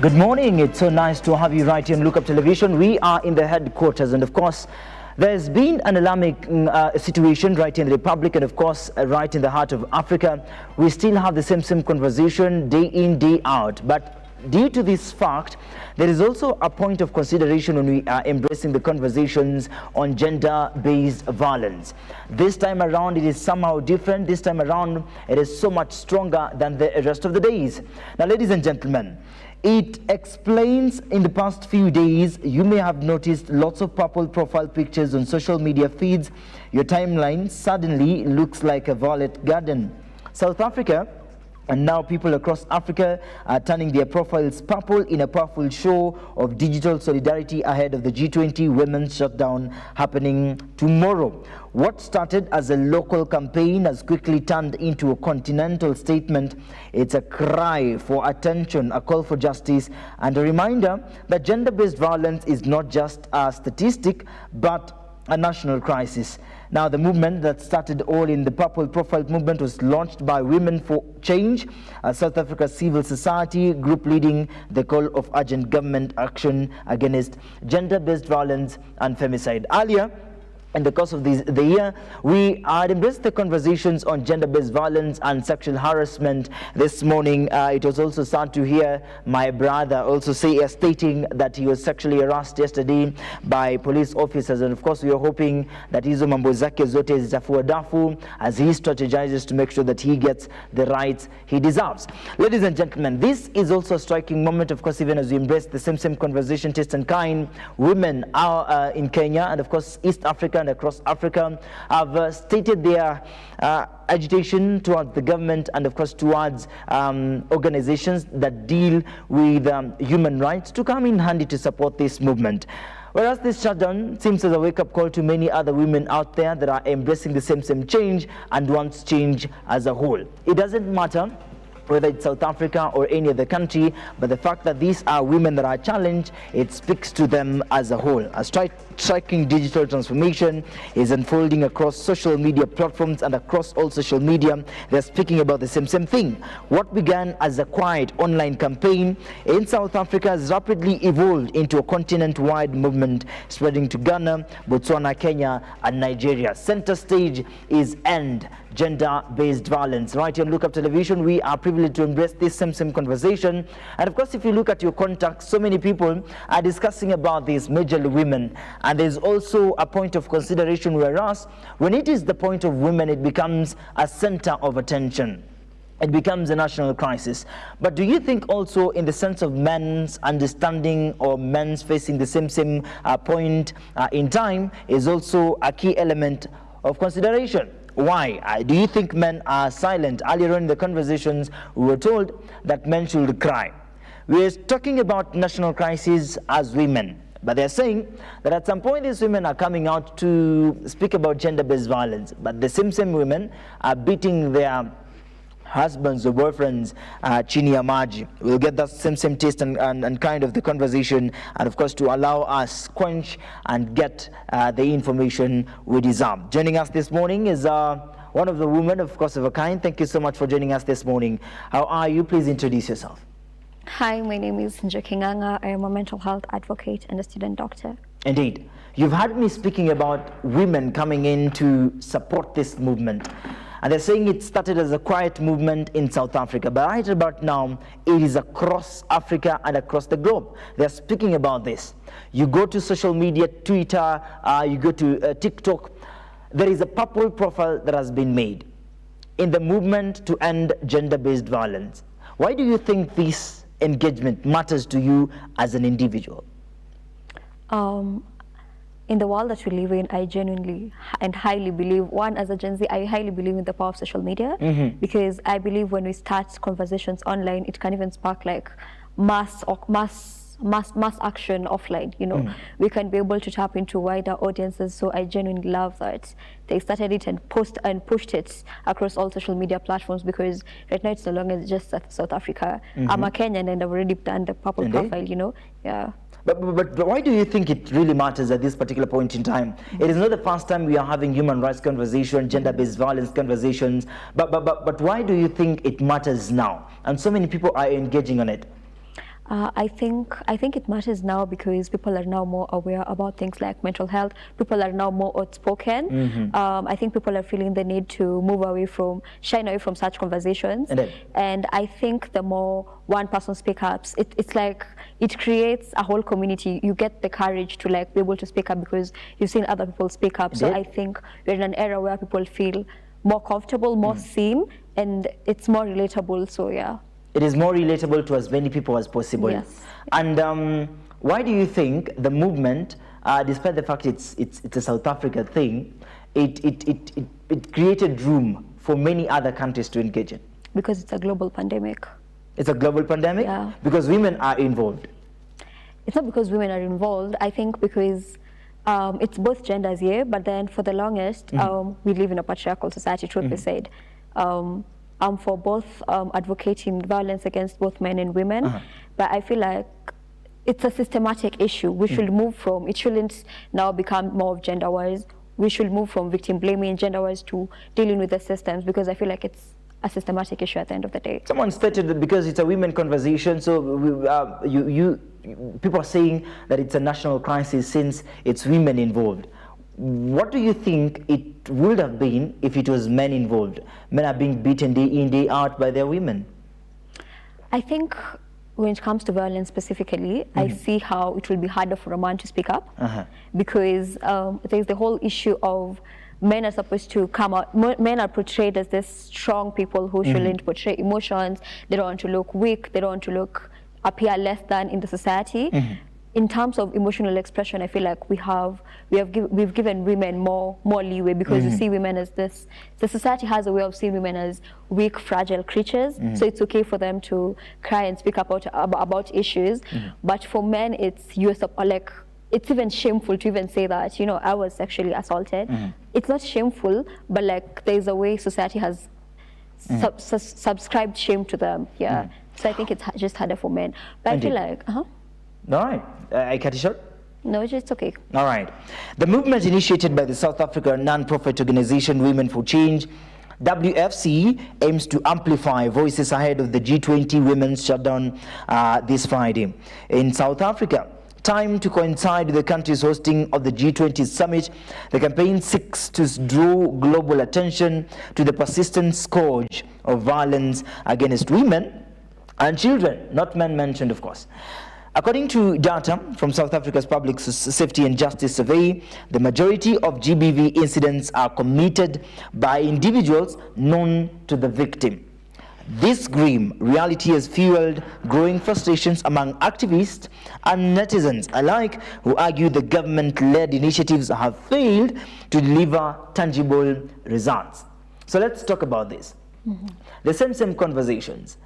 Good morning. It's so nice to have you right here on Look Up Television. We are in the headquarters, and of course, there's been an alarming situation right in the Republic, and of course, right in the heart of Africa. We still have the same conversation day in, day out. But due to this fact, there is also a point of consideration when we are embracing the conversations on gender-based violence. This time around, it is somehow different. This time around, it is so much stronger than the rest of the days. Now, ladies and gentlemen, it explains in the past few days, you may have noticed lots of purple profile pictures on social media feeds. Your timeline suddenly looks like a violet garden. South Africa, and now people across Africa are turning their profiles purple in a powerful show of digital solidarity ahead of the G20 women's shutdown happening tomorrow. What started as a local campaign has quickly turned into a continental statement. It's a cry for attention, a call for justice, and a reminder that gender-based violence is not just a statistic, but a national crisis. Now, the movement that started all in the Purple Profile movement was launched by Women for Change, a South Africa civil society group leading the call of urgent government action against gender-based violence and femicide. Earlier, in the course of the year, we had embraced the conversations on gender-based violence and sexual harassment. This morning, it was also sad to hear my brother also stating that he was sexually harassed yesterday by police officers. And of course, we are hoping that hizo mambo zake zote zitafua dafu as he strategizes to make sure that he gets the rights he deserves. Ladies and gentlemen, this is also a striking moment, of course, even as we embrace the same conversation, taste and kind. Women are in Kenya and, of course, East Africa and across Africa have stated their agitation towards the government and of course towards organizations that deal with human rights to come in handy to support this movement. Whereas this shutdown seems as a wake-up call to many other women out there that are embracing the same change and wants change as a whole. It doesn't matter whether it's South Africa or any other country, but the fact that these are women that are challenged, it speaks to them as a whole. A striking digital transformation is unfolding across social media platforms and across all social media. They're speaking about the same thing. What began as a quiet online campaign in South Africa has rapidly evolved into a continent-wide movement spreading to Ghana, Botswana, Kenya, and Nigeria. Center stage is End Gender-Based Violence. Right here on Look Up Television, we are privileged to embrace this same conversation. And of course, if you look at your contacts, so many people are discussing about these majorly women. And there's also a point of consideration, whereas when it is the point of women, it becomes a center of attention. It becomes a national crisis. But do you think also in the sense of men's understanding or men's facing the same point in time is also a key element of consideration? Why? Do you think men are silent? Earlier on in the conversations, we were told that men should cry. We're talking about national crisis as women, but they're saying that at some point these women are coming out to speak about gender-based violence, but the same women are beating their husbands or boyfriends chini ya maji. We'll get that same taste and kind of the conversation, and of course to allow us quench and get the information we deserve. Joining us this morning is one of the women, of course, of a kind. Thank you so much for joining us this morning. How are you? Please introduce yourself. Hi, my name is Njekinganga. I am a mental health advocate and a student doctor. Indeed. You've heard me speaking about women coming in to support this movement. And they're saying it started as a quiet movement in South Africa, but right about now, it is across Africa and across the globe. They're speaking about this. You go to social media, Twitter, you go to TikTok, there is a purple profile that has been made in the movement to end gender-based violence. Why do you think this engagement matters to you as an individual? In the world that we live in, I genuinely and highly believe, one, as a Gen Z, I highly believe in the power of social media, because I believe when we start conversations online, it can even spark like mass action offline, you know. We can be able to tap into wider audiences. So I genuinely love that they started it and pushed it across all social media platforms, because right now it's no longer just South Africa. I'm a Kenyan and I've already done the purple profile, you know. Yeah. But why do you think it really matters at this particular point in time? It is not the first time we are having human rights conversations, gender-based violence conversations, but why do you think it matters now? And so many people are engaging on it. I think it matters now because people are now more aware about things like mental health. People are now more outspoken. I think people are feeling the need to move away from, shine away from such conversations. And I think the more one person speaks up, it's like it creates a whole community. You get the courage to like be able to speak up because you've seen other people speak up. So I think we're in an era where people feel more comfortable, more seen, and it's more relatable. So yeah. It is more relatable to as many people as possible. Yes. And why do you think the movement, despite the fact it's a South Africa thing, it created room for many other countries to engage in? Because it's a global pandemic. It's a global pandemic? Yeah. Because women are involved? It's not because women are involved. I think because it's both genders, yeah, but then for the longest, we live in a patriarchal society, truth be said. I'm for both advocating violence against both men and women, but I feel like it's a systematic issue. We should move from, it shouldn't now become more of gender-wise. We should move from victim blaming gender-wise to dealing with the systems, because I feel like it's a systematic issue at the end of the day. Someone stated that because it's a women conversation, so people are saying that it's a national crisis since it's women involved. What do you think it would have been if it was men involved? Men are being beaten day in, day out by their women. I think when it comes to violence specifically, I see how it will be harder for a man to speak up because there's the whole issue of men are supposed to come out, men are portrayed as this strong people who shouldn't portray emotions. They don't want to look weak, they don't want to appear less than in the society. In terms of emotional expression, I feel like we've given women more leeway because you see women as this. The society has a way of seeing women as weak, fragile creatures. So it's okay for them to cry and speak about issues. But for men, it's it's even shameful to even say that, you know, I was sexually assaulted. It's not shameful, but like there's a way society has subscribed shame to them. Yeah. So I think it's just harder for men. But I feel like, All right. I cut it short? No, it's okay. All right. The movement initiated by the South Africa non-profit organization Women for Change, WFC, aims to amplify voices ahead of the G20 Women's Shutdown this Friday in South Africa. Time to coincide with the country's hosting of the G20 summit, the campaign seeks to draw global attention to the persistent scourge of violence against women and children, not men mentioned, of course. According to data from South Africa's Public Safety and Justice Survey, the majority of GBV incidents are committed by individuals known to the victim. This grim reality has fueled growing frustrations among activists and netizens alike, who argue the government-led initiatives have failed to deliver tangible results. So let's talk about this. The same conversations,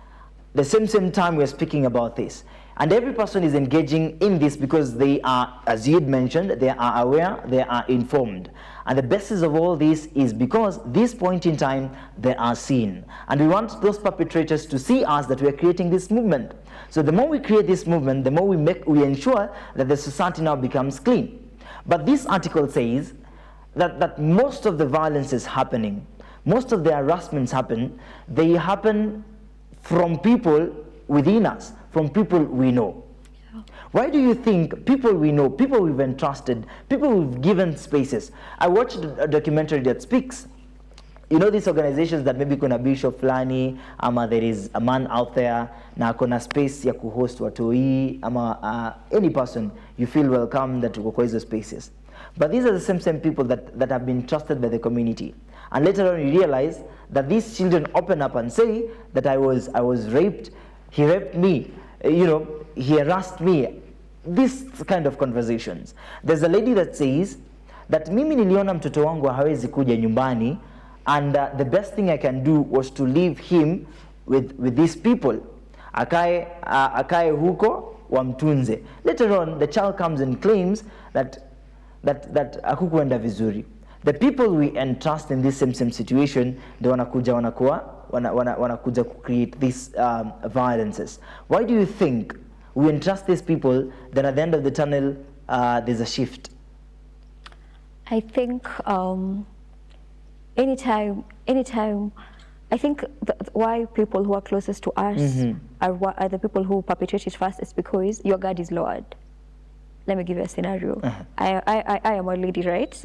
the same time we're speaking about this. And every person is engaging in this because they are, as you had mentioned, they are aware, they are informed. And the basis of all this is because this point in time, they are seen. And we want those perpetrators to see us that we are creating this movement. So the more we create this movement, the more we ensure that the society now becomes clean. But this article says that most of the violence is happening, most of the harassments happen, they happen from people within us, from people we know. Why do you think people we know, people we've entrusted, people we've given spaces? I watched a documentary that speaks, you know, these organizations that maybe kuna bishop fulani, ama there is a man out there na kuna space ya kuhost watoi, ama any person you feel welcome that uko kwa hizo spaces. But these are the same people that have been trusted by the community. And later on you realize that these children open up and say that I was raped, he raped me, you know, he harassed me. This kind of conversations. There's a lady that says that mimi niliona mtoto wangu hawezi kuja nyumbani, and the best thing I can do was to leave him with these people. Akae huko wamtunze. Later on, the child comes and claims that hakukuenda vizuri. The people we entrust in this same situation, they wanakuja create these violences. Why do you think we entrust these people, then at the end of the tunnel, there's a shift? I think anytime I think why people who are closest to us are the people who perpetrate it first is because your guard is lowered. Let me give you a scenario. I am a lady, right?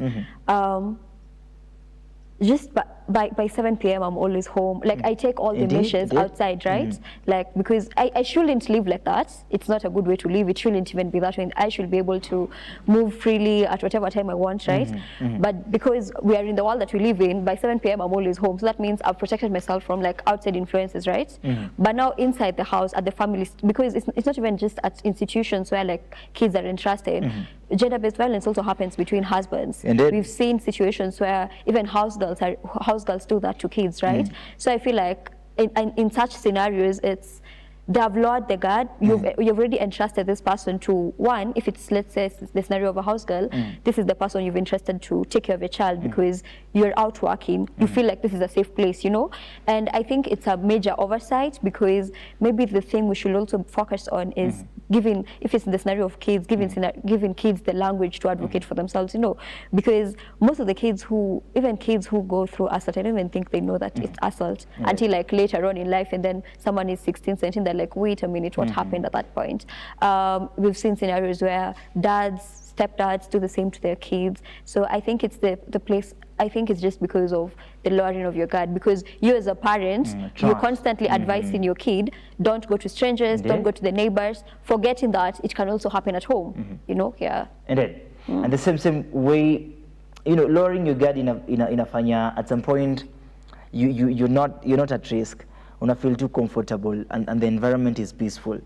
Just by 7 p.m. I'm always home. Like I take all the measures outside, right? Like because I shouldn't live like that. It's not a good way to live. It shouldn't even be that way. I should be able to move freely at whatever time I want, right? But because we are in the world that we live in, by 7 p.m. I'm always home. So that means I've protected myself from like outside influences, right? But now inside the house, at the family, because it's not even just at institutions where like kids are entrusted. Gender-based violence also happens between husbands. Indeed. We've seen situations where even house girls do that to kids, right? So I feel like in such scenarios, they have lowered the guard. You've already entrusted this person to one. If it's, let's say, the scenario of a house girl, this is the person you've entrusted to take care of your child because you're out working. You feel like this is a safe place, you know. And I think it's a major oversight because maybe the thing we should also focus on is giving, if it's in the scenario of kids, giving kids the language to advocate for themselves, you know, because most of the kids even kids who go through assault, I don't even think they know that it's assault until like later on in life, and then someone is 16, 17, they're like, wait a minute, what happened at that point? We've seen scenarios where stepdads do the same to their kids. So I think it's the place, I think it's just because of the lowering of your guard, because you as a parent, you're constantly advising your kid, don't go to strangers, don't go to the neighbors, forgetting that it can also happen at home, you know, Indeed. And the same way, you know, lowering your guard inafanya at some point, you're not at risk. Una feel too comfortable, and the environment is peaceful.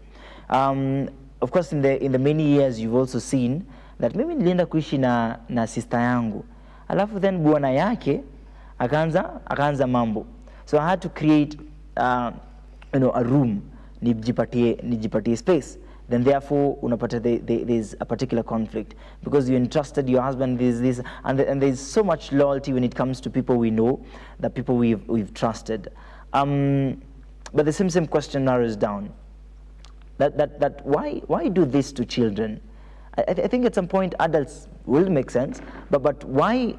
Of course, in the many years, you've also seen that mimi nilienda kuishi na sister yangu, alafu then bwana yake akaanza mambo, so I had to create a room, nijipatie space. Then therefore unapata there's a particular conflict because you entrusted your husband this and there's so much loyalty when it comes to people we know, the people we've trusted. But the same question narrows down. That why do this to children? I think at some point adults will make sense, but why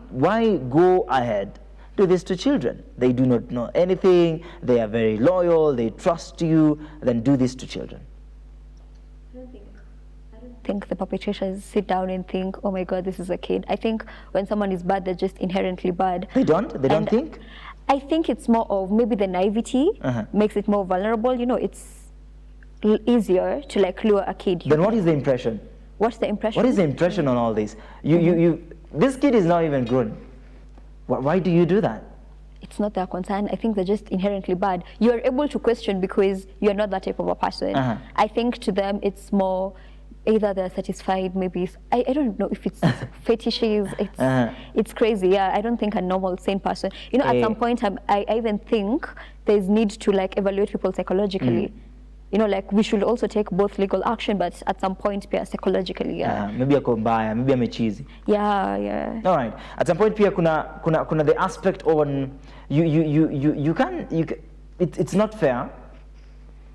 go ahead do this to children? They do not know anything. They are very loyal. They trust you. Then do this to children. I don't think the perpetrators sit down and think, oh my God, this is a kid. I think when someone is bad, they're just inherently bad. They don't think? I think it's more of maybe the naivety makes it more vulnerable. You know, it's easier to like lure a kid. Then what is the impression? What's the impression? What is the impression on all this? This kid is not even grown. Why do you do that? It's not their concern. I think they're just inherently bad. You are able to question because you're not that type of a person. I think to them it's more either they're satisfied, maybe I don't know if it's fetishes. It's crazy. Yeah, I don't think a normal sane person. You know, at some point I even think there's need to like evaluate people psychologically. You know, like we should also take both legal action, but at some point, psychologically, maybe ako mbaya, maybe amechizi. Yeah. All right. At some point, pia kuna the aspect on you can it's not fair,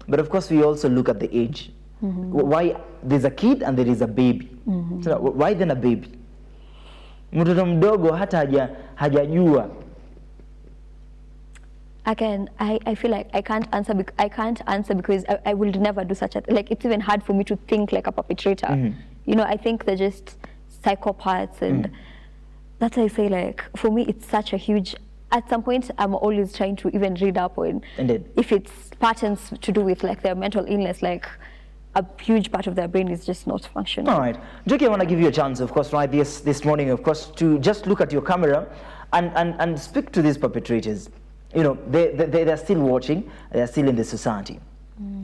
but of course we also look at the age. Why there's a kid and there is a baby. So why then a baby? Mtoto mdogo hata hajajua. Again, I feel like I can't answer because I will never do such a like it's even hard for me to think like a perpetrator. You know, I think they're just psychopaths, and that's why I say like for me it's such a huge. At some point, I'm always trying to even read up on if it's patterns to do with like their mental illness, like a huge part of their brain is just not functioning. All right, Joki, I want to give you a chance, of course, right this morning, of course, to just look at your camera and speak to these perpetrators. You know, they're still watching, they're still in the society.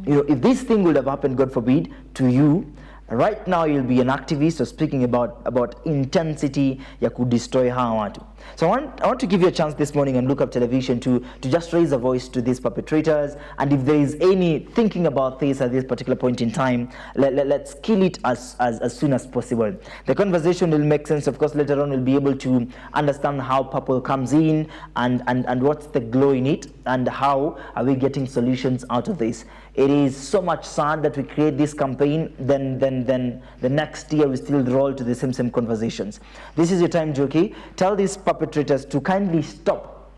You know, if this thing would have happened, God forbid, to you, right now you'll be an activist or speaking about intensity ya kudestroy hawa watu. So I want to give you a chance this morning and Look Up Television to just raise a voice to these perpetrators, and if there is any thinking about this at this particular point in time, let's kill it as soon as possible. The conversation will make sense, of course. Later on we'll be able to understand how purple comes in and what's the glow in it, and how are we getting solutions out of this. It is so much sad that we create this campaign, then the next year we still roll to the same conversations. This is your time, Joki. Tell these perpetrators to kindly stop.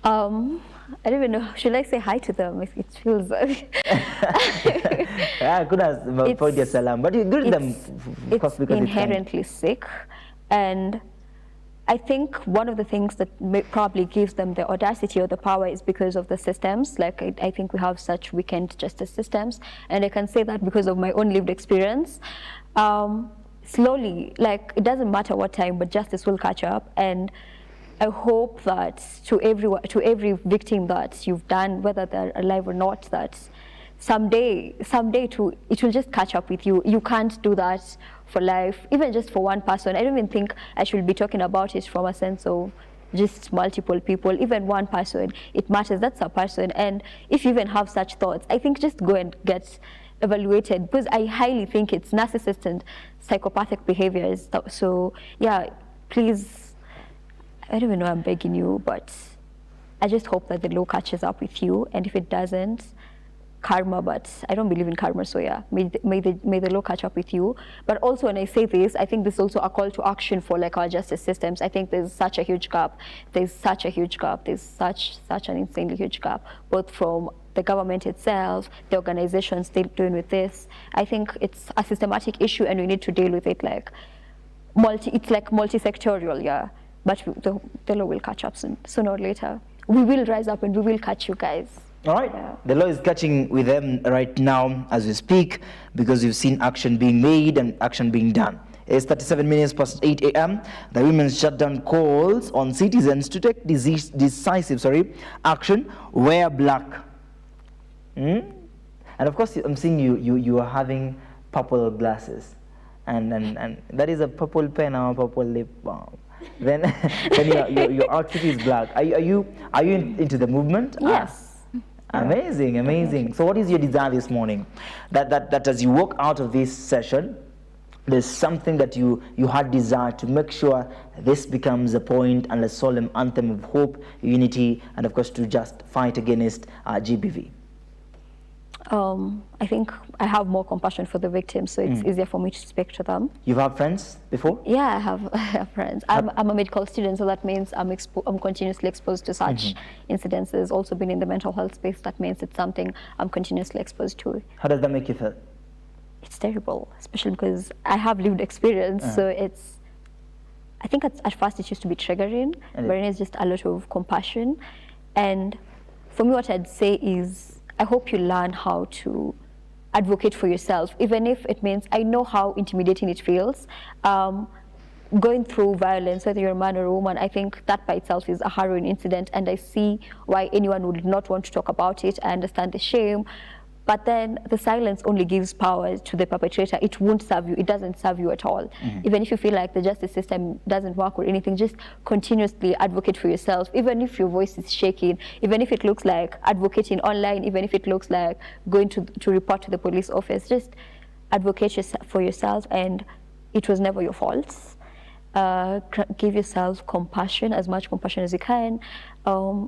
I don't even know. Should I say hi to them? It feels. Yeah, good as for the salam, but you greet them It's because inherently sick, and I think one of the things that probably gives them the audacity or the power is because of the systems. Like I think we have such weakened justice systems, and I can say that because of my own lived experience. Slowly, like it doesn't matter what time, but justice will catch up, and I hope that to every victim that you've done, whether they're alive or not, that someday it will just catch up with you. You can't do that for life, even just for one person. I don't even think I should be talking about it from a sense of just multiple people. Even one person, it matters. That's a person. And if you even have such thoughts, I think just go and get evaluated, because I highly think it's narcissist and psychopathic behaviors. So yeah, please, I don't even know, I'm begging you, but I just hope that the law catches up with you, and if it doesn't, karma, but I don't believe in karma, so yeah, may the law catch up with you. But also, when I say this, I think this is also a call to action for like our justice systems. I think there's such a huge gap. There's such an insanely huge gap, both from the government itself, the organizations still doing with this. I think it's a systematic issue, and we need to deal with it like multi-sectorial, yeah. But the law will catch up sooner or later. We will rise up and we will catch you guys. All right. Yeah. The law is catching with them right now as we speak, because we've seen action being made and action being done. It's 37 minutes past 8 a.m. The women's shutdown calls on citizens to take decisive action. Wear black. And of course, I'm seeing you are having purple glasses, and that is a purple pen or a purple lip balm. Then your outfit is black. Are you into the movement? Yes. Amazing. So what is your desire this morning? That as you walk out of this session, there's something that you had desire to make sure this becomes a point and a solemn anthem of hope, unity, and of course to just fight against GBV. I think I have more compassion for the victims, so it's easier for me to speak to them. You've had friends before? Yeah, I have friends. I'm a medical student, so that means I'm continuously exposed to such incidences. Also been in the mental health space, that means it's something I'm continuously exposed to. How does that make you feel? It's terrible, especially because I have lived experience, so I think at first it used to be triggering, but then it's just a lot of compassion. And for me, what I'd say is, I hope you learn how to advocate for yourself, even if it means, I know how intimidating it feels. Going through violence, whether you're a man or a woman, I think that by itself is a harrowing incident, and I see why anyone would not want to talk about it. I understand the shame, but then the silence only gives power to the perpetrator. It won't serve you. It doesn't serve you at all. Even if you feel like the justice system doesn't work or anything, just continuously advocate for yourself, even if your voice is shaking, even if it looks like advocating online, even if it looks like going to report to the police office. Just advocate for yourself, and it was never your fault. Give yourself compassion, as much compassion as you can.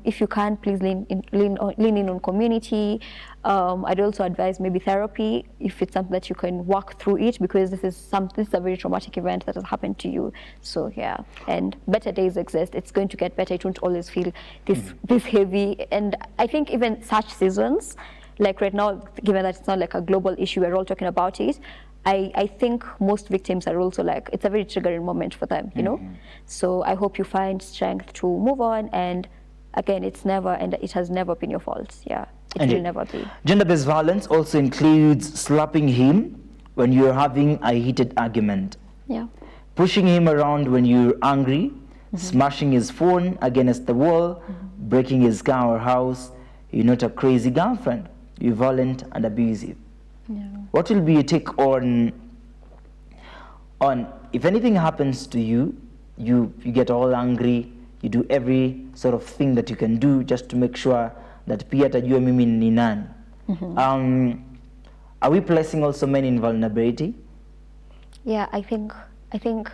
If you can, please lean in on community. I'd also advise maybe therapy if it's something that you can work through it, because this is a very traumatic event that has happened to you. So yeah, and better days exist. It's going to get better. It won't always feel this heavy. And I think even such seasons, like right now, given that it's not like a global issue, we're all talking about it. I think most victims are also like, it's a very triggering moment for them, you know? So I hope you find strength to move on, and again, it has never been your fault. Yeah, it will never be. Gender-based violence also includes slapping him when you're having a heated argument. Yeah. Pushing him around when you're angry, smashing his phone against the wall, breaking his car or house. You're not a crazy girlfriend. You're violent and abusive. Yeah. What will be your take on if anything happens to you, you get all angry, you do every sort of thing that you can do just to make sure that pia tajua mimi ni nani? Are we placing also men in vulnerability? Yeah, I think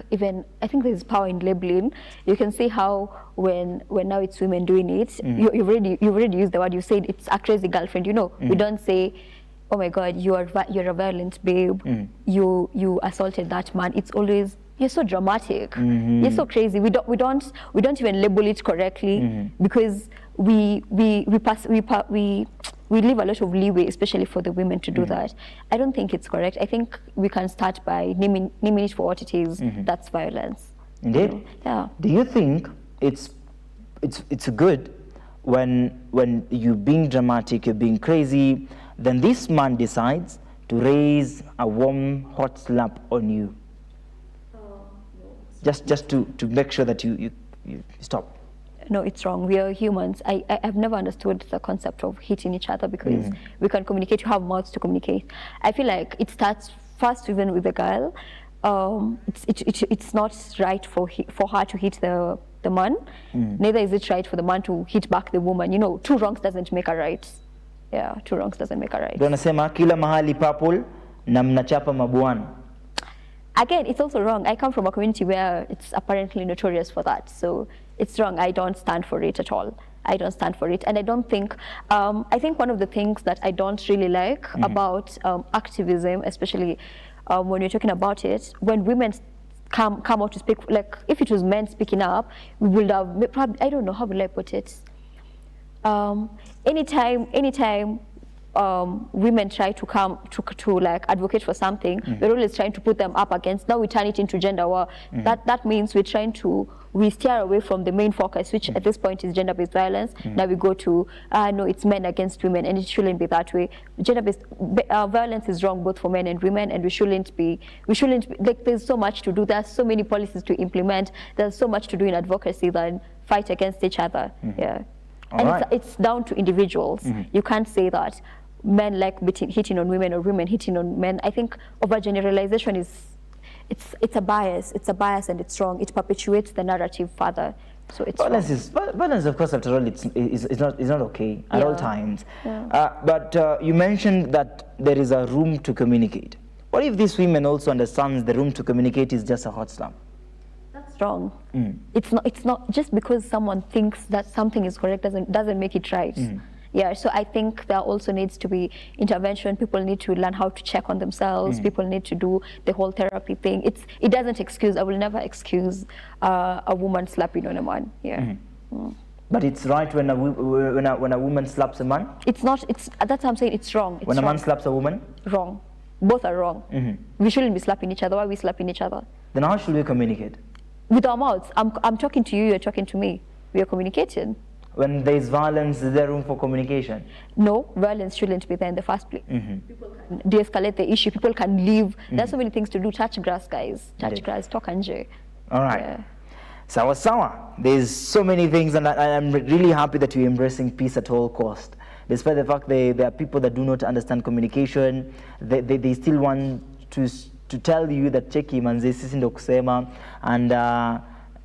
there's power in labeling. You can see how when now it's women doing it, you've already used the word. You said it's a crazy girlfriend. You know, we don't say, oh my God, you're a violent babe. You assaulted that man. It's always, you're so dramatic. You're so crazy. We don't even label it correctly, because we leave a lot of leeway, especially for the women, to do that. I don't think it's correct. I think we can start by naming it for what it is. That's violence. Indeed. Yeah. Do you think it's good when you're being dramatic, you're being crazy, then this man decides to raise a warm, hot slap on you? Just to make sure that you stop. No, it's wrong. We are humans. I've never understood the concept of hitting each other, because we can communicate. You have mouths to communicate. I feel like it starts first even with the girl. It's not right for her to hit the man. Neither is it right for the man to hit back the woman. You know, two wrongs doesn't make a right. Yeah, two wrongs doesn't make a right. Wanasema kila mahali purple na mnachapa mabuana. Again, it's also wrong. I come from a community where it's apparently notorious for that. So it's wrong. I don't stand for it at all. I don't stand for it. And I don't think, I think one of the things that I don't really like about activism, especially when you're talking about it, when women come out to speak, like if it was men speaking up, we would have, probably, I don't know, how will I put it? Anytime women try to come to like advocate for something, we're always trying to put them up against. Now we turn it into gender war. That means we're trying to steer away from the main focus, which at this point is gender-based violence. Now we go to no, it's men against women, and it shouldn't be that way. Gender-based violence is wrong both for men and women, and we shouldn't be like, there's so much to do. There's so many policies to implement. There's so much to do in advocacy than fight against each other. Yeah. And right. it's down to individuals. You can't say that men like hitting on women or women hitting on men. I think overgeneralization it's a bias. It's a bias, and it's wrong. It perpetuates the narrative further. So it's violence, of course, after all, it's not okay at all times. Yeah. But you mentioned that there is a room to communicate. What if these women also understands the room to communicate is just a hot slap? That's wrong. It's not just because someone thinks that something is correct doesn't make it right. Yeah, so I think there also needs to be intervention. People need to learn how to check on themselves. People need to do the whole therapy thing. It doesn't excuse. I will never excuse a woman slapping on a man. Yeah. But it's right when a woman slaps a man? It's not. That's what I'm saying. It's wrong. It's when a wrong. man slaps a woman? Wrong. Both are wrong. We shouldn't be slapping each other. Why are we slapping each other? Then how should we communicate? With our mouths. I'm talking to you. You're talking to me. We are communicating. When there is violence, is there room for communication? No, violence shouldn't be there in the first place. People can de-escalate the issue. People can leave. There's so many things to do. Touch grass, guys. Touch grass. Talk anje. All right. Yeah. Sawa. There's so many things, and I'm really happy that you're embracing peace at all cost. Despite the fact there are people that do not understand communication, they still want to tell you that cheki manze sisi ndo kusema, and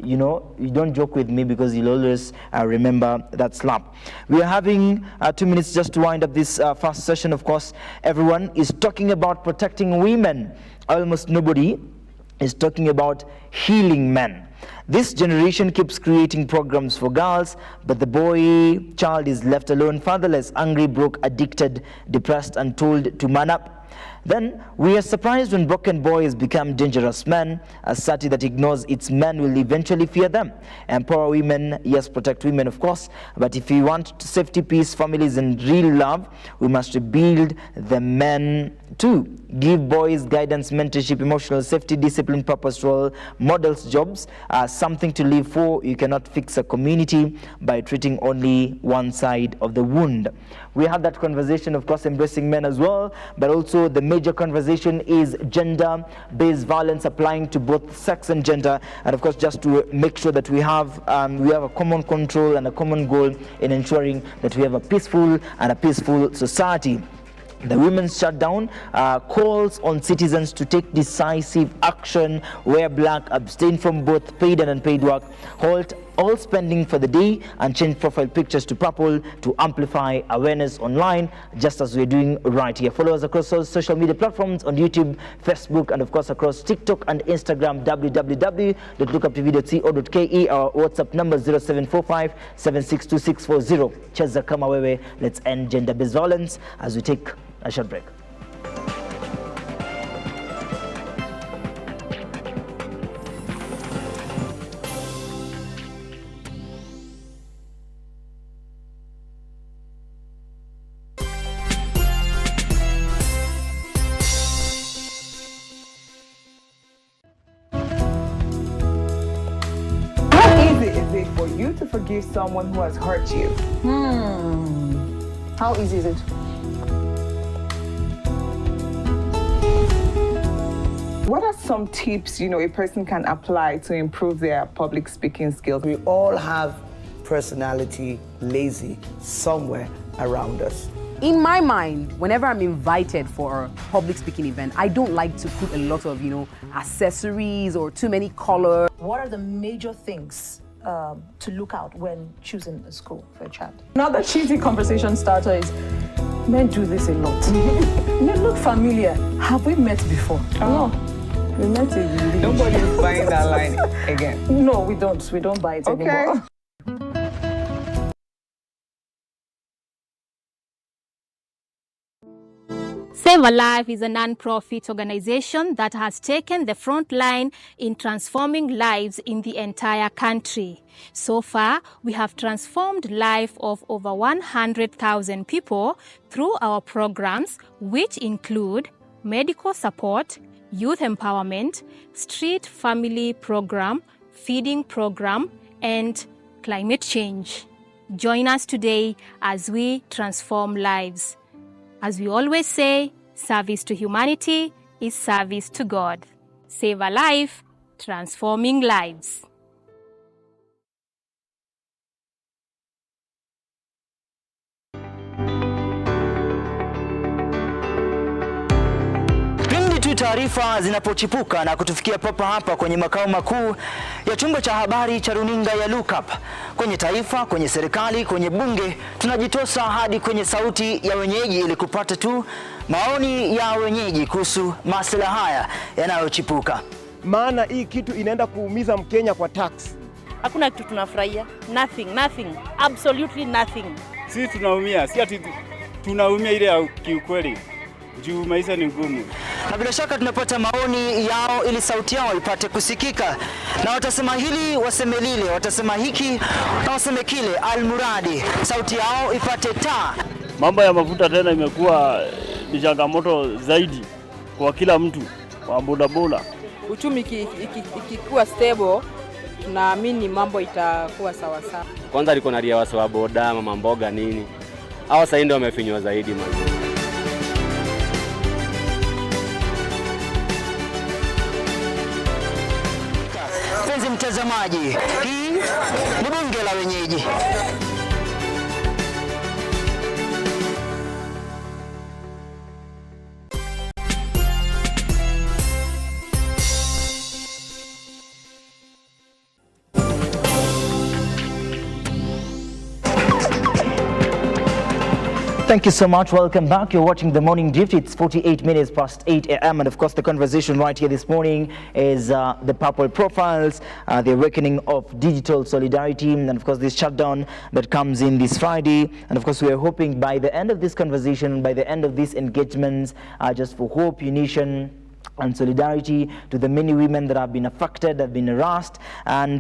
you know, you don't joke with me because you'll always remember that slap. We are having 2 minutes just to wind up this first session. Of course, everyone is talking about protecting women. Almost nobody is talking about healing men. This generation keeps creating programs for girls, but the boy child is left alone, fatherless, angry, broke, addicted, depressed, and told to man up. Then we are surprised when broken boys become dangerous men. A society that ignores its men will eventually fear them. Empower women, yes, protect women, of course. But if we want safety, peace, families, and real love, we must rebuild the men too. Give boys guidance, mentorship, emotional safety, discipline, purpose, role models, jobs, something to live for. You cannot fix a community by treating only one side of the wound. We had that conversation, of course, embracing men as well, but also the major conversation is gender-based violence applying to both sex and gender, and of course just to make sure that we have a common control and a common goal in ensuring that we have a peaceful society. The women's shutdown calls on citizens to take decisive action, wear black, abstain from both paid and unpaid work, halt all spending for the day, and change profile pictures to purple to amplify awareness online, just as we're doing right here. Follow us across all social media platforms on YouTube, Facebook, and of course across TikTok and Instagram, www.lookuptv.co.ke. Our WhatsApp number 0745 762640. Cheza kama wewe. Let's end gender-based violence as we take a short break. you to forgive someone who has hurt you? How easy is it? What are some tips, a person can apply to improve their public speaking skills? We all have personality lazy somewhere around us. In my mind, whenever I'm invited for a public speaking event, I don't like to put a lot of, accessories or too many colors. What are the major things to look out when choosing a school for a child? Another cheesy conversation starter is, men do this a lot. Men look familiar. Have we met before? Oh. We met in the Nobody is buying that line again. No, we don't. We don't buy it anymore. Save a Life is a non-profit organization that has taken the front line in transforming lives in the entire country. So far, we have transformed the life of over 100,000 people through our programs, which include medical support, youth empowerment, street family program, feeding program, and climate change. Join us today as we transform lives. As we always say, service to humanity is service to God. Save a life, transforming lives. Taarifa zinapochipuka na kutufikia papa hapa kwenye makao makuu ya chumba cha habari cha runinga ya Lookup, kwenye taifa, kwenye serikali, kwenye bunge, tunajitosa hadi kwenye sauti ya wenyeji ili kupata tu maoni ya wenyeji kuhusu masuala haya yanayochipuka. Maana hii kitu inaenda kuumiza Mkenya kwa tax. Hakuna kitu tunafurahia. Nothing. Absolutely nothing. Sisi tunaumia, si ati tunaumia ile ya kiukweli. Juu maisha ni ngumu. Na bila shaka tunapata maoni yao ili sauti yao ipate kusikika. Na watasema hili, waseme lile, watasema hiki na waseme kile, almuradi sauti yao ipate taa. Mambo ya mafuta tena imekuwa ni changamoto zaidi kwa kila mtu wa bodaboda. Uchumi ikikuwa stable, tunaamini mambo itakuwa sawa sawa. Kwanza alikuwa na ria wasa wa boda, mama mboga nini. Hawa sasa ndio wamefinywa zaidi mazuri. Mtazamaji, hii ni bunge la wenyeji. Thank you so much. Welcome back. You're watching The Morning Drift. It's 48 minutes past 8 a.m. And of course, the conversation right here this morning is the purple profiles, the awakening of digital solidarity, and of course, this shutdown that comes in this Friday. And of course, we are hoping by the end of this conversation, by the end of these engagements, just for hope, unition, and solidarity to the many women that have been affected, have been harassed, and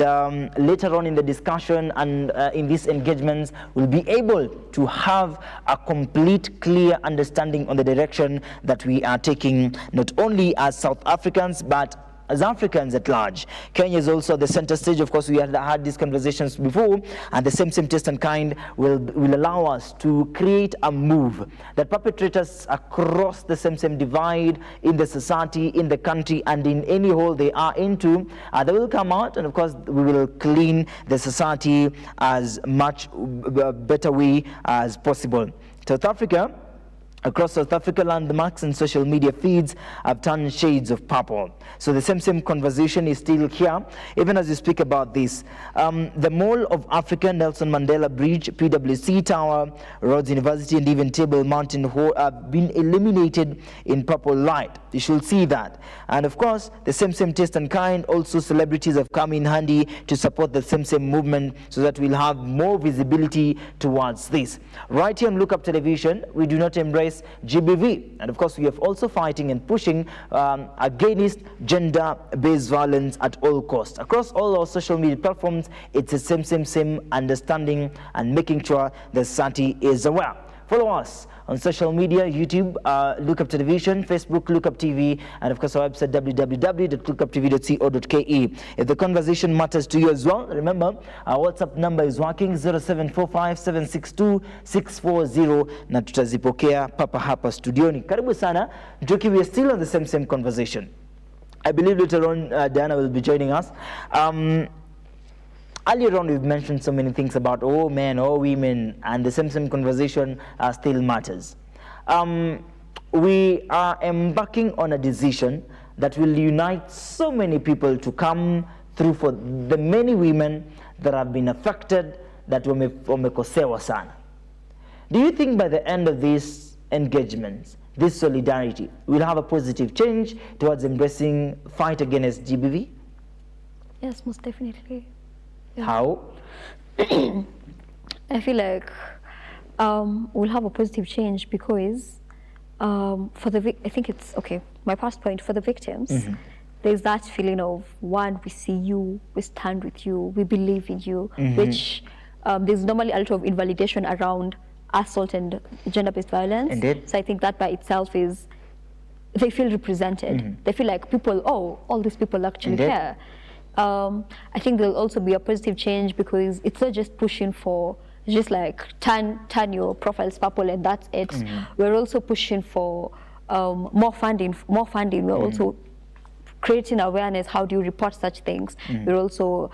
later on in the discussion and in these engagements, we'll be able to have a complete, clear understanding on the direction that we are taking, not only as South Africans, but as Africans at large. Kenya is also the center stage. Of course, we had these conversations before, and the same taste and kind will allow us to create a move that perpetrators across the same divide in the society, in the country, and in any hole they are into, they will come out, and of course, we will clean the society as much better way as possible. South Africa, across South Africa, landmarks and social media feeds have turned shades of purple. So the same conversation is still here, even as we speak about this. The Mall of Africa, Nelson Mandela Bridge, PwC Tower, Rhodes University, and even Table Mountain have been illuminated in purple light. You should see that. And of course, the same taste and kind, also celebrities have come in handy to support the same movement so that we'll have more visibility towards this. Right here on Lookup Television, we do not embrace GBV, and of course we are also fighting and pushing against gender-based violence at all costs. Across all our social media platforms, it's the same understanding and making sure the society is aware. Follow us on social media, YouTube, Lookup Television, Facebook, Lookup TV, and of course our website, www.lookuptv.co.ke. If the conversation matters to you as well, remember our WhatsApp number is working, 0745762640, na tutazipokea papa hapa studioni. Karibu sana, Njoki, we are still on the same conversation. I believe later on Diana will be joining us. Earlier on, we've mentioned so many things about men, women, and the same conversation still matters. We are embarking on a decision that will unite so many people to come through for the many women that have been affected, that wamekosewa sana. Do you think by the end of these engagements, this solidarity will have a positive change towards embracing fight against GBV? Yes, most definitely. Yeah. How? I feel like we'll have a positive change because for the I think it's okay. My first point for the victims, there's that feeling of one, we see you, we stand with you, we believe in you, which there's normally a lot of invalidation around assault and gender-based violence. Indeed. So I think that by itself is, they feel represented. They feel like people, all these people actually care. I think there'll also be a positive change because it's not just pushing for just like turn your profiles purple and that's it. We're also pushing for more funding. We're also creating awareness. How do you report such things? We're also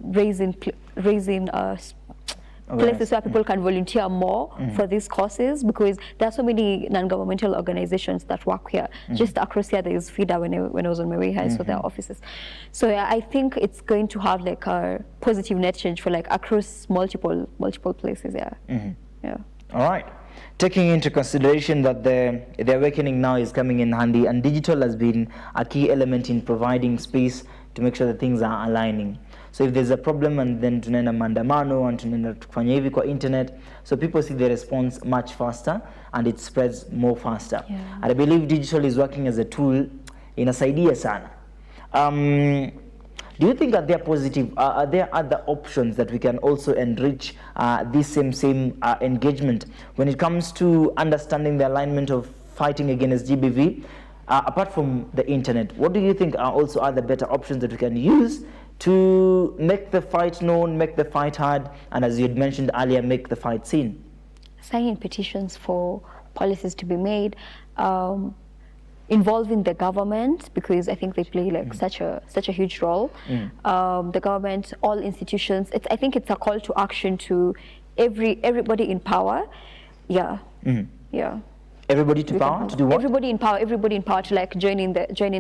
raising places where people can volunteer more for these causes, because there are so many non-governmental organizations that work here. Just across here, there is FIDA. When I was on my way here, I saw their offices. So yeah, I think it's going to have like a positive net change for like across multiple places. Yeah. Yeah. All right. Taking into consideration that the awakening now is coming in handy, and digital has been a key element in providing space to make sure that things are aligning. So if there's a problem, and then tunaenda maandamano and tunaenda kufanya hivi kwa internet, so people see the response much faster and it spreads more faster. Yeah. And I believe digital is working as a tool, inasaidia sana. Do you think that there are there other options that we can also enrich this same engagement when it comes to understanding the alignment of fighting against GBV? Apart from the internet, what do you think are also other better options that we can use to make the fight known, make the fight hard, and as you had mentioned earlier, make the fight seen? Signing petitions for policies to be made, involving the government, because I think they play like such a huge role. The government, all institutions. I think it's a call to action to everybody in power. Yeah. Yeah. Everybody to power to do what? Everybody in power to like join in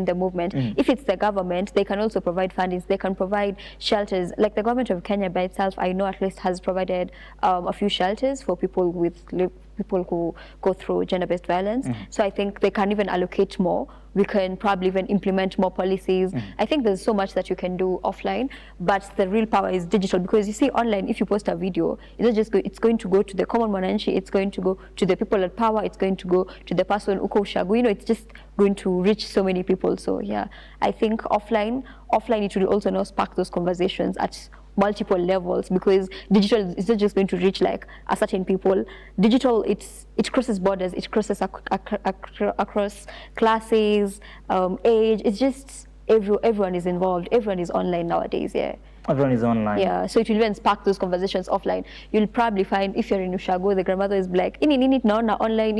the movement. If it's the government, they can also provide fundings. They can provide shelters. Like the government of Kenya by itself, I know at least has provided a few shelters for people who go through gender-based violence. So I think they can even allocate more. We can probably even implement more policies. I think there's so much that you can do offline, but the real power is digital, because you see online, if you post a video, it's going to go to the common mwananchi, it's going to go to the people at power, it's going to go to the person uko ushago, it's just going to reach so many people. So yeah, I think offline it will also now spark those conversations at multiple levels, because digital is not just going to reach like a certain people. Digital, it crosses borders, it crosses across classes, age. It's just everyone is involved. Everyone is online nowadays. Yeah. Everyone is online. Yeah, so it will even spark those conversations offline. You'll probably find, if you're in Ushago, the grandmother is like, ini now online,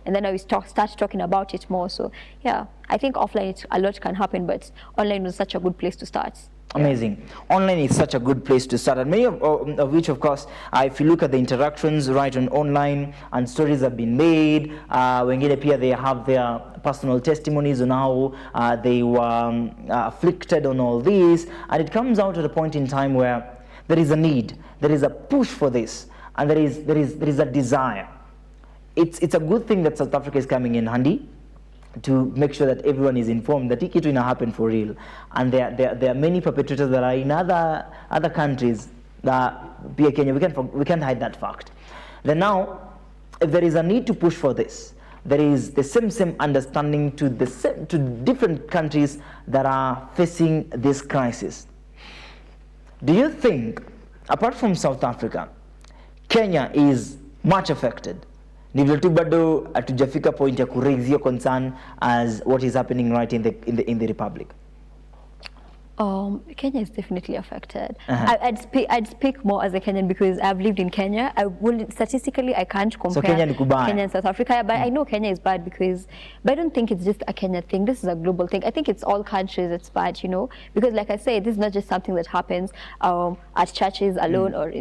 and then now we start talking about it more. So yeah, I think offline a lot can happen, but online is such a good place to start. Amazing. Online is such a good place to start, and many of which, of course, if you look at the interactions right on online, and stories have been made. Wengine pia, they have their personal testimonies on how they were afflicted on all these, and it comes out at a point in time where there is a need, there is a push for this, and there is a desire. It's a good thing that South Africa is coming in handy to make sure that everyone is informed that it will happen for real. And there are many perpetrators that are in other countries that be Kenya. We can't hide that fact. Then now, if there is a need to push for this, there is the same understanding to different countries that are facing this crisis. Do you think, apart from South Africa, Kenya is much affected. Ni vile tu bado hatujafika point ya raise your concern as what is happening right in the Republic. Kenya is definitely affected. I'd speak more as a Kenyan because I've lived in Kenya. Statistically, I can't compare Kenya and South Africa, but I know Kenya is bad but I don't think it's just a Kenya thing. This is a global thing. I think it's all countries it's bad, you know, because like I say, this is not just something that happens at churches alone or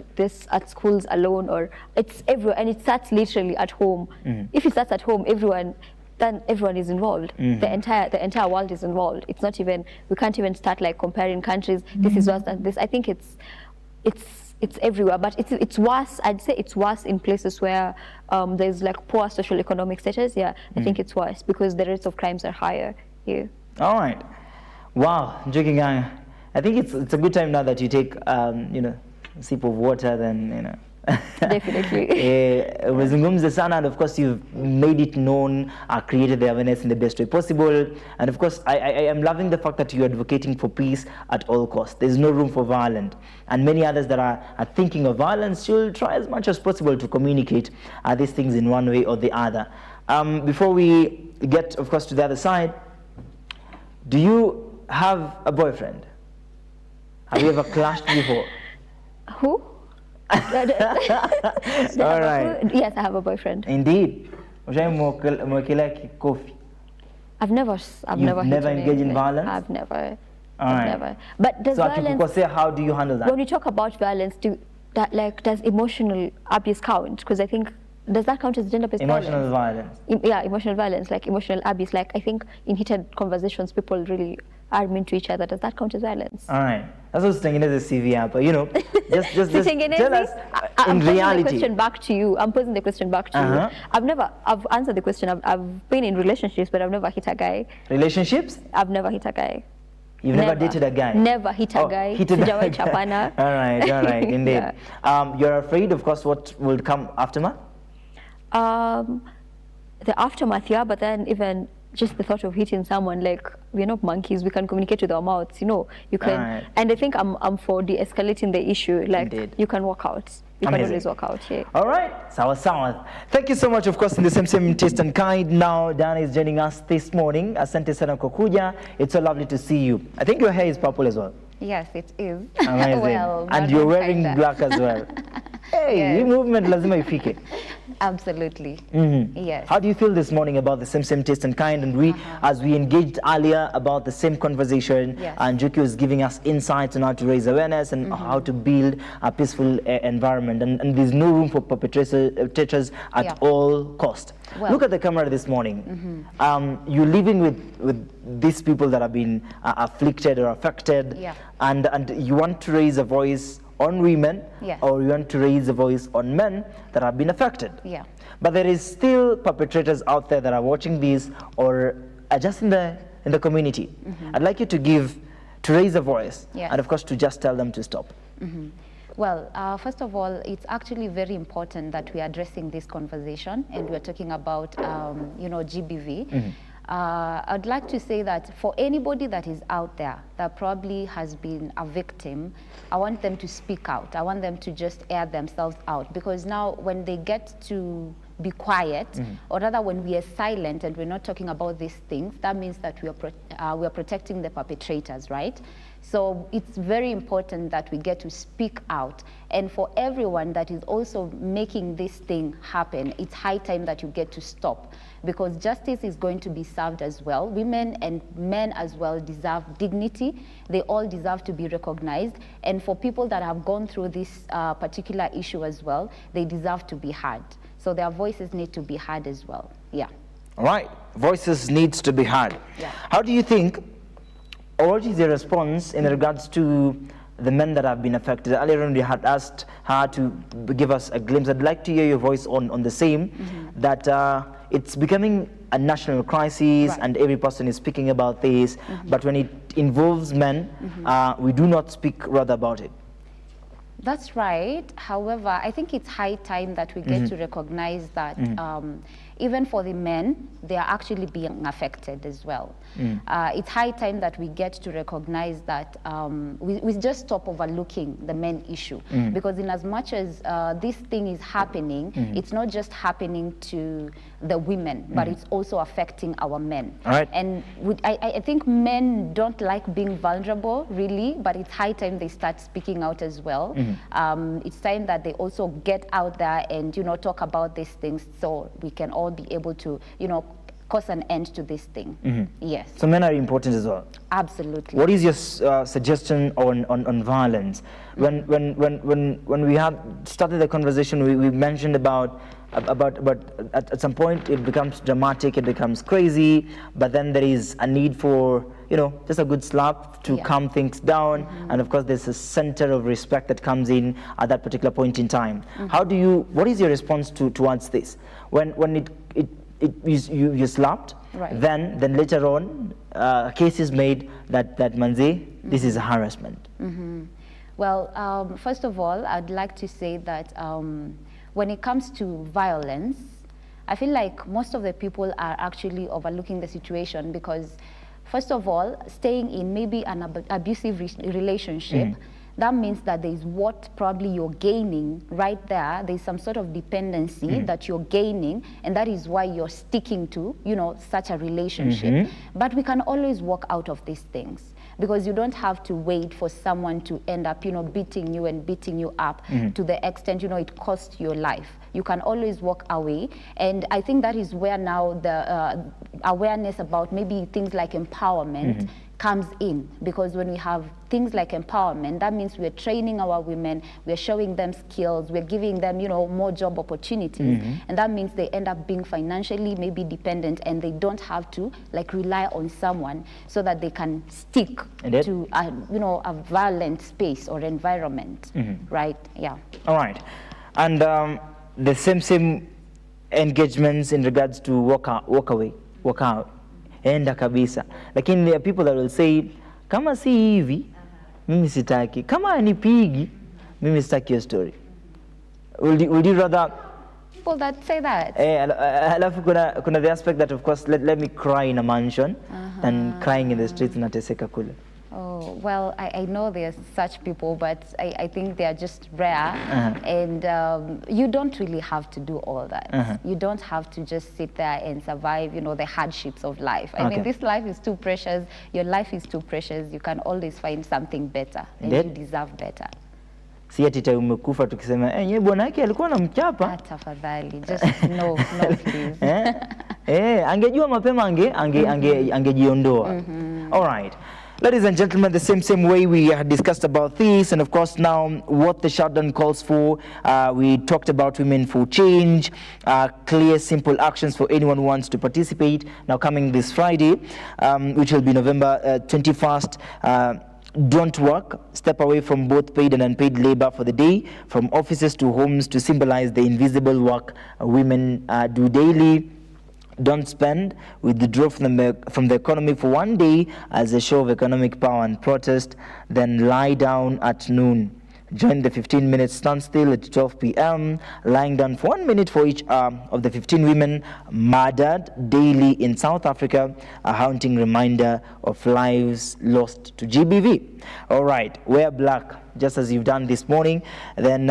at schools alone, or it's everywhere, and it starts literally at home. If it starts at home, then everyone is involved. The entire world is involved. It's not even, we can't even start like comparing countries. This is worse than this. I think it's everywhere, but it's worse. I'd say it's worse in places where there's like poor social economic status. Yeah, I think it's worse because the rates of crimes are higher here. All right. Wow, joking. I think it's a good time now that you take you know, a sip of water, then you know. Definitely. Umezungumza sana, and of course you've made it known, created the awareness in the best way possible, and of course I am loving the fact that you're advocating for peace at all costs. There's no room for violence, and many others that are thinking of violence should try as much as possible to communicate these things in one way or the other. Before we get, of course, to the other side, do you have a boyfriend? Have you ever clashed before? Who? All right. Yes, I have a boyfriend. Indeed. I've never engaged in violence? I've never. Never. But does violence, how do you handle that? when you talk about violence, does emotional abuse count? Because I think, does that count as gender-based violence? Emotional violence. Yeah, emotional violence, like emotional abuse. Like I think in heated conversations, people really are mean to each other. Does that count as violence? All right. That's what's saying in the CV, but you know, just tell us I'm in reality. I'm posing the question back to you. I've answered the question. I've been in relationships, but I've never hit a guy. Relationships? I've never hit a guy. You've never dated a guy? Never hit a guy. Sijawahi chapana. All right, indeed. Yeah. You're afraid, of course, what will come aftermath? The aftermath, yeah, but then even just the thought of hitting someone, like, we're not monkeys, we can communicate with our mouths, you know, you can, and I think I'm for de-escalating the issue, like, you can walk out. You can always walk out, yeah. All right, sawa. Thank you so much, of course, in the same taste and kind. Now, Diana is joining us this morning. Asante sana kwa kuja. It's so lovely to see you. I think your hair is purple as well. Yes, it is. Amazing. Well, and you're wearing black as well. Hey, yes. Movement lazima ifike. Absolutely. Yes. How do you feel this morning about the same taste and kind? And as we engaged earlier about the same conversation, and Juki was giving us insights on how to raise awareness and how to build a peaceful environment. And there's no room for perpetrators at all cost. Well, look at the camera this morning. You're living with these people that have been afflicted or affected, and you want to raise a voice on women, or you want to raise a voice on men that have been affected. But there is still perpetrators out there that are watching this or are just in the community. I'd like you to raise a voice, and of course to just tell them to stop. Well, first of all, it's actually very important that we are addressing this conversation, and we're talking about, you know, GBV. I'd like to say that for anybody that is out there that probably has been a victim, I want them to speak out. I want them to just air themselves out, because now when they get to be quiet, or rather when we are silent and we're not talking about these things, that means that we are protecting the perpetrators, right? So it's very important that we get to speak out. And for everyone that is also making this thing happen, it's high time that you get to stop, because justice is going to be served as well. Women and men as well deserve dignity. They all deserve to be recognized. And for people that have gone through this particular issue as well, they deserve to be heard. So their voices need to be heard as well. Yeah. All right. Voices needs to be heard. How do you think, or what is your response in regards to the men that have been affected? Earlier on, we had asked her to give us a glimpse. I'd like to hear your voice on the same, that it's becoming a national crisis, and every person is speaking about this, but when it involves men, we do not speak rather about it. That's right. However, I think it's high time that we get to recognize that even for the men, they are actually being affected as well. It's high time that we get to recognize that we just stop overlooking the men issue. Because in as much as this thing is happening, it's not just happening to the women, but it's also affecting our men. And I think men don't like being vulnerable, really, but it's high time they start speaking out as well. It's time that they also get out there and, talk about these things so we can all be able to, cause an end to this thing. Yes. So men are important as well. Absolutely. What is your suggestion on violence? When we had started the conversation, we mentioned about at some point it becomes dramatic, it becomes crazy, but then there is a need for just a good slap to calm things down, and of course there's a center of respect that comes in at that particular point in time. What is your response towards this? When you slapped, then later on a case is made that manze, this is a harassment. Well, first of all, I'd like to say that when it comes to violence, I feel like most of the people are actually overlooking the situation because, first of all, staying in maybe an abusive relationship, that means that there's what probably you're gaining right there. There's some sort of dependency that you're gaining, and that is why you're sticking to, such a relationship. But we can always walk out of these things because you don't have to wait for someone to end up, beating you and beating you up to the extent, it costs your life. You can always walk away. And I think that is where now the awareness about maybe things like empowerment comes in, because when we have things like empowerment, that means we're training our women, we're showing them skills, we're giving them, more job opportunities, and that means they end up being financially maybe dependent, and they don't have to rely on someone so that they can stick to a violent space or environment, right? Yeah. All right, and the same engagements in regards to walk out. Enda kabisa. Lakini there are people that will say, kama si hivi, mimi sitaki. Kama anipigi, mimi sitaki your story. Would you rather... People that say that. Alafu kuna the aspect that, of course, let me cry in a mansion than crying in the streets nateseka kule. Oh, well, I know there's such people, but I think they are just rare. And you don't really have to do all that. You don't have to just sit there and survive, the hardships of life. I mean, this life is too precious. Your life is too precious. You can always find something better, and you deserve better. Si ati umekufa tukisema yeye bwana yake alikuwa anamchapa. Tafadhali, just no please. Angejua mapema angejiondoa. All right. Ladies and gentlemen, the same way we had discussed about this, and of course now what the shutdown calls for. We talked about women for change, clear, simple actions for anyone who wants to participate. Now coming this Friday, which will be November 21st, don't work, step away from both paid and unpaid labor for the day, from offices to homes, to symbolize the invisible work women do daily. Don't spend, withdraw from the economy for one day as a show of economic power and protest, then lie down at noon. Join the 15-minute standstill at 12 p.m., lying down for 1 minute for each of the 15 women murdered daily in South Africa, a haunting reminder of lives lost to GBV. All right, wear black, just as you've done this morning, then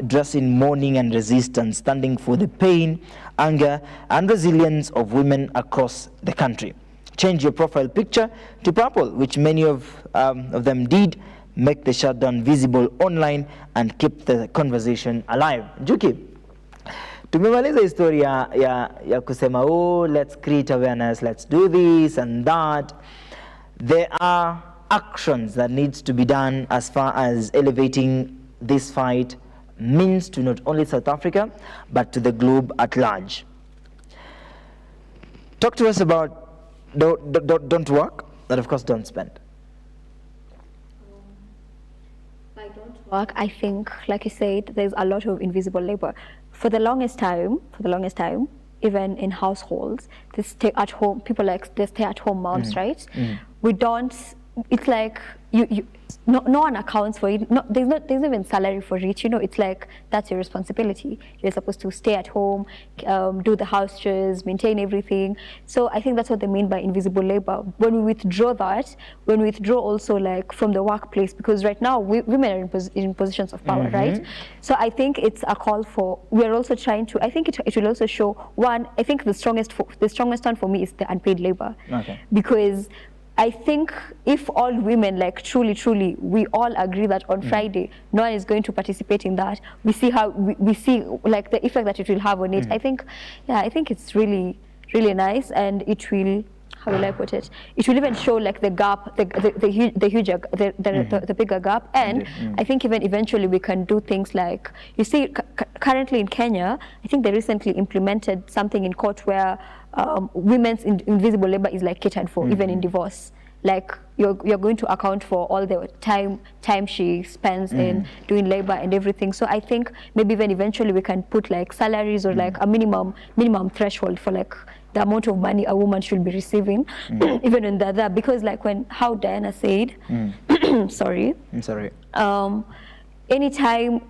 dress in mourning and resistance, standing for the pain, anger, and resilience of women across the country. Change your profile picture to purple, which many of them did. Make the shutdown visible online and keep the conversation alive. Juki, tumemaliza historia ya kusema, let's create awareness, let's do this and that. There are actions that needs to be done as far as elevating this fight means to not only South Africa, but to the globe at large. Talk to us about don't work, but of course don't spend. Work, I think, like you said, there's a lot of invisible labor. For the longest time, even in households, they stay at home. People they stay at home moms, right? We don't. It's like no one accounts for it. No, there's not even salary for it. You know, it's like that's your responsibility. You're supposed to stay at home, do the house chores, maintain everything. So I think that's what they mean by invisible labor. When we withdraw that, when we withdraw also like from the workplace, because right now women are in positions of power, right? So I think it's a call for. We are also trying to. I think it will also show one. I think the strongest one for me is the unpaid labor. Okay. Because I think if all women, like truly, we all agree that on Friday, no one is going to participate in that. We see how we see like the effect that it will have on it. I think it's really nice, and it will. How will I put it? It will even show like the gap, the bigger gap, and I think even eventually we can do things like you see currently in Kenya. I think they recently implemented something in court where women's invisible labor is like catered for, even in divorce. Like you're going to account for all the time she spends in doing labor and everything. So I think maybe even eventually we can put like salaries or like a minimum threshold for like the amount of money a woman should be receiving, even in that, because like how Diana said, sorry. I'm sorry. Anytime,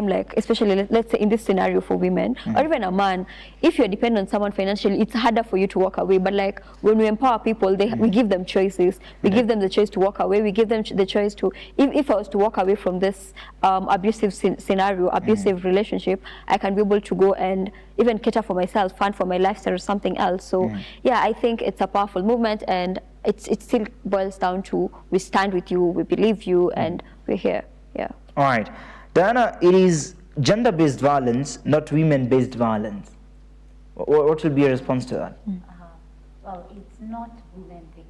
like, especially let's say in this scenario for women, or even a man, if you're dependent on someone financially, it's harder for you to walk away. But like when we empower people, we give them choices. We give them the choice to walk away. We give them the choice to, if I was to walk away from this abusive scenario, abusive relationship, I can be able to go and even cater for myself, fund for my lifestyle or something else. So yeah, I think it's a powerful movement, and it still boils down to we stand with you, we believe you, and we're here. Yeah. All right. Diana, it is gender-based violence, not women-based violence. What will be your response to that? Well, it's not women-based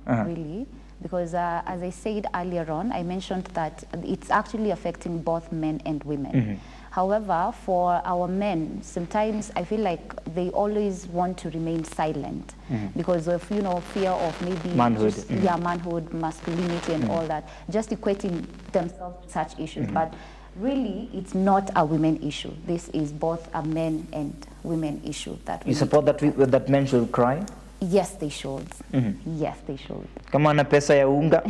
violence, really, because as I said earlier on, I mentioned that it's actually affecting both men and women. However, for our men, sometimes I feel like they always want to remain silent because of, fear of maybe manhood, manhood, masculinity, and all that, just equating themselves to such issues. But really, it's not a women issue. This is both a men and women issue. You support that men should cry? Yes, they should. Yes, they should. Kama ana pesa ya unga.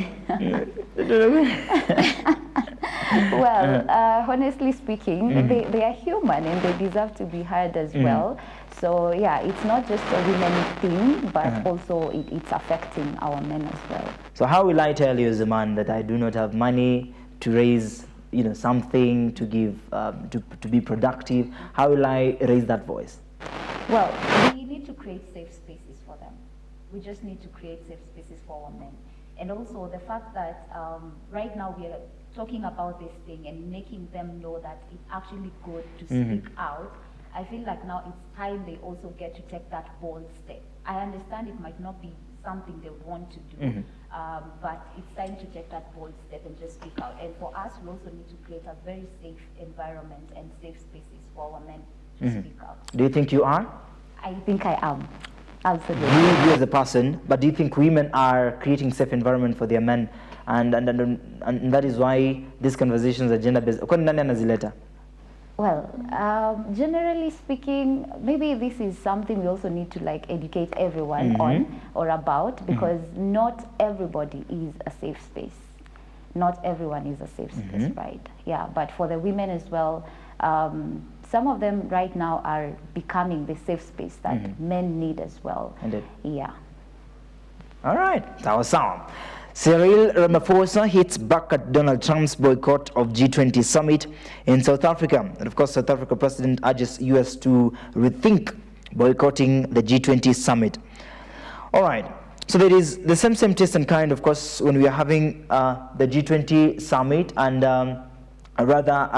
Well, honestly speaking, they are human and they deserve to be heard as well. So yeah, it's not just a women thing, but also it's affecting our men as well. So how will I tell you as a man that I do not have money to raise, something to give, to be productive? How will I raise that voice? Well, we need to create safe spaces for them. We just need to create safe spaces for our men. And also the fact that right now we are talking about this thing and making them know that it's actually good to speak out. I feel like now it's time they also get to take that bold step. I understand it might not be something they want to do, but it's time to take that bold step and just speak out. And for us, we also need to create a very safe environment and safe spaces for our men to speak out. Do you think you are? I think I am. Absolutely. You as a person, but do you think women are creating safe environment for their men, and that is why these conversations are gender-based? Well, generally speaking, maybe this is something we also need to educate everyone on or about, because not everybody is a safe space. Not everyone is a safe space, right? Yeah, but for the women as well, some of them right now are becoming the safe space that men need as well. Indeed. Yeah. All right, that was sound. Cyril Ramaphosa hits back at Donald Trump's boycott of G20 summit in South Africa. And of course, South Africa president urges US to rethink boycotting the G20 summit. All right, so there is the same taste and kind, of course, when we are having the G20 summit, and rather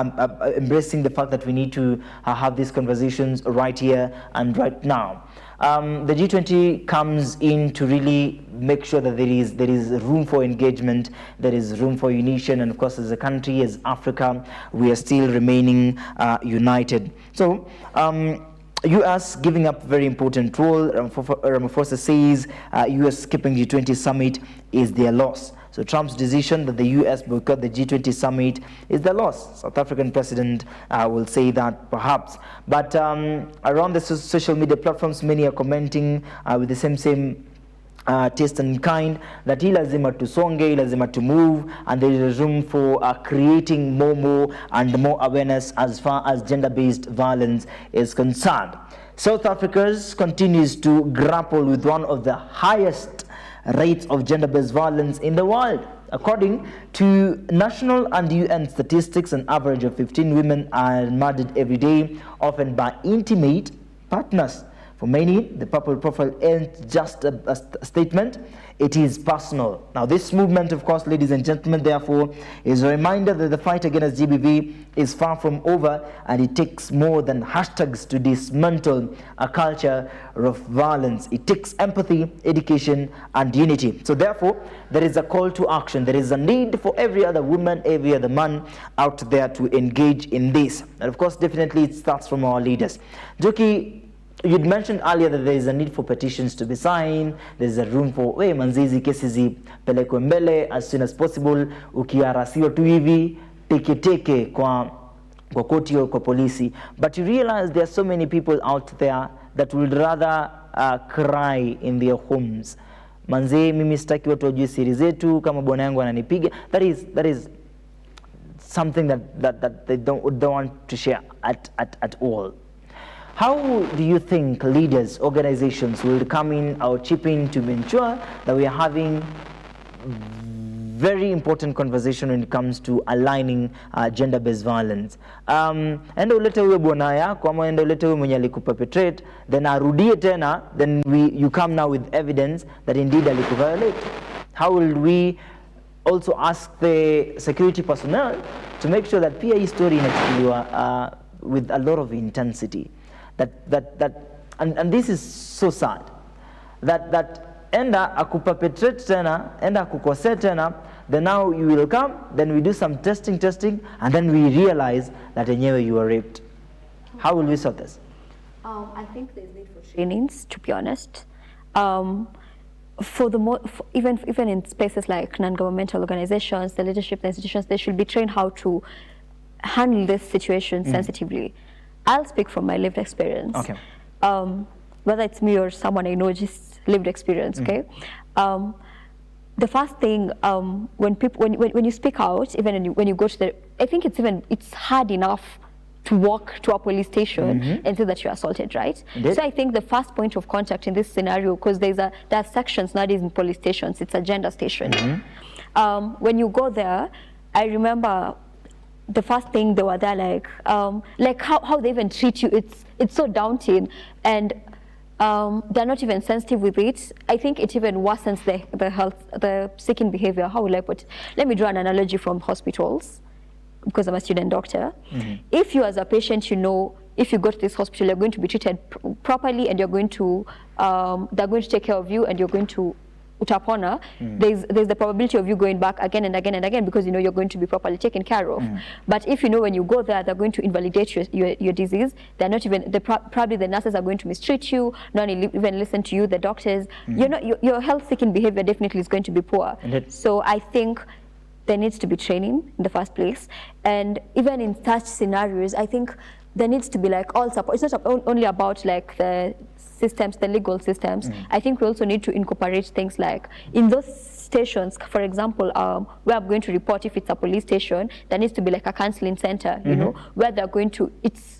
embracing the fact that we need to have these conversations right here and right now. The G20 comes in to really make sure that there is room for engagement, there is room for unition, and of course, as a country, as Africa, we are still remaining united. So, US giving up a very important role. Ramaphosa says US skipping G20 summit is their loss. So Trump's decision that the US boycott the G20 summit is the loss. South African president will say that perhaps. But around the social media platforms, many are commenting with the same taste and kind, that hii lazima tusonge, hii lazima to move, and there is room for creating more and more awareness as far as gender-based violence is concerned. South Africa continues to grapple with one of the highest rates of gender-based violence in the world. According to national and UN statistics, an average of 15 women are murdered every day, often by intimate partners. For many, the purple profile isn't just a statement, it is personal. Now, this movement, of course, ladies and gentlemen, therefore, is a reminder that the fight against GBV is far from over, and it takes more than hashtags to dismantle a culture of violence. It takes empathy, education, and unity. So, therefore, there is a call to action. There is a need for every other woman, every other man out there to engage in this. And, of course, definitely it starts from our leaders. Joki, you'd mentioned earlier that there is a need for petitions to be signed. There's a room for manzizi kesi zipelekwe mbele as soon as possible. Ukiarasiwa tu hivi teke kwa koti au kwa polisi. But you realize there are so many people out there that would rather cry in their homes. Manze, mimi sitaki watu wajue siri zetu kama bwana yangu ananipiga. That is something that they don't want to share at all. How do you think leaders, organizations will come in or chip in to ensure that we are having very important conversation when it comes to aligning gender-based violence? Enda ulete huyo bwana yako ama enda ulete huyo mwenye alikuperpetrate, then arudie tena, then you come now with evidence that indeed alikuviolate. How will we also ask the security personnel to make sure that pia hii story inachukuliwa with a lot of intensity? And this is so sad that enda akuperpetrate tena, enda akukose tena, then now you will come, then we do some testing, and then we realize that enyewe you were raped. How will we sort this? I think there's need for trainings, to be honest. Even in spaces like non-governmental organizations, the leadership, the institutions, they should be trained how to handle this situation sensitively. I'll speak from my lived experience. Okay. Whether it's me or someone I know, just lived experience. Okay. The first thing when you speak out, even when you go to I think it's hard enough to walk to a police station and say that you're assaulted, right? Indeed. So I think the first point of contact in this scenario, because there are sections nowadays in police stations, it's a gender station. When you go there, I remember the first thing they were there like how they even treat you, it's so daunting, and they're not even sensitive with it. I think it even worsens the seeking behavior. How will I put it? Let me draw an analogy from hospitals, because I'm a student doctor. If you as a patient, you know, if you go to this hospital, you're going to be treated properly, and you're going to they're going to take care of you, and you're going to utapona, there's the probability of you going back again and again and again, because you know you're going to be properly taken care of. But if you know when you go there, they're going to invalidate your disease, they're not even, probably the nurses are going to mistreat you, not even listen to you, the doctors, you know, your health seeking behavior definitely is going to be poor. So I think there needs to be training in the first place, and even in such scenarios, I think there needs to be like all support. It's not only about like the systems, the legal systems. I think we also need to incorporate things like in those stations, for example, where I'm going to report if it's a police station, there needs to be like a counseling center, you know, where they're going to,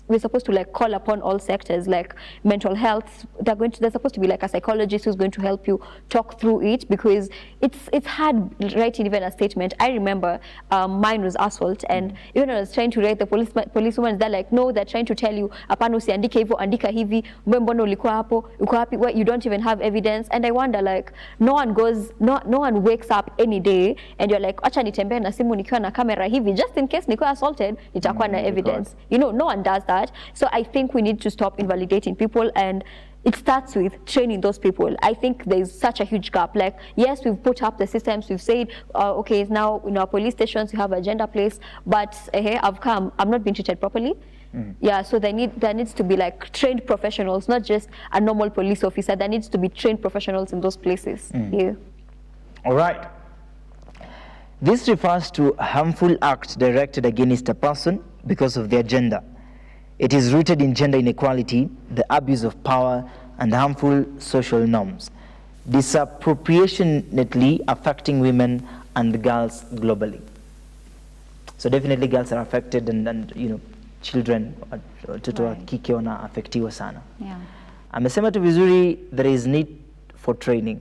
we're supposed to like call upon all sectors, like mental health, there's supposed to be like a psychologist who's going to help you talk through it, because it's hard writing even a statement. I remember mine was assault, and even when I was trying to write, the policewoman, they're like, no, they're trying to tell you, apana usiandike hivyo, andika hivi, mbona ulikuwa hapo, uko hapi, where you don't even have evidence. And I wonder, like, no one wakes up any day and you're like, acha nitembee na simu nikiwa na kamera hivi, just in case nikuwa assaulted, nitakuwa na evidence. You know, no one does that. So I think we need to stop invalidating people, and it starts with training those people. I think there's such a huge gap. Like, yes, we've put up the systems, we've said, okay, now in our police stations, we have a gender place, but hey, I'm not being treated properly. Yeah, so there needs to be like trained professionals, not just a normal police officer. There needs to be trained professionals in those places. Yeah. All right. This refers to a harmful act directed against a person because of their gender. It is rooted in gender inequality, the abuse of power, and harmful social norms. disproportionately affecting women and girls globally. So definitely girls are affected, and you know, children, watoto wa kike wanaafektiwa sana. Yeah. Amesema tu vizuri, there is need for training.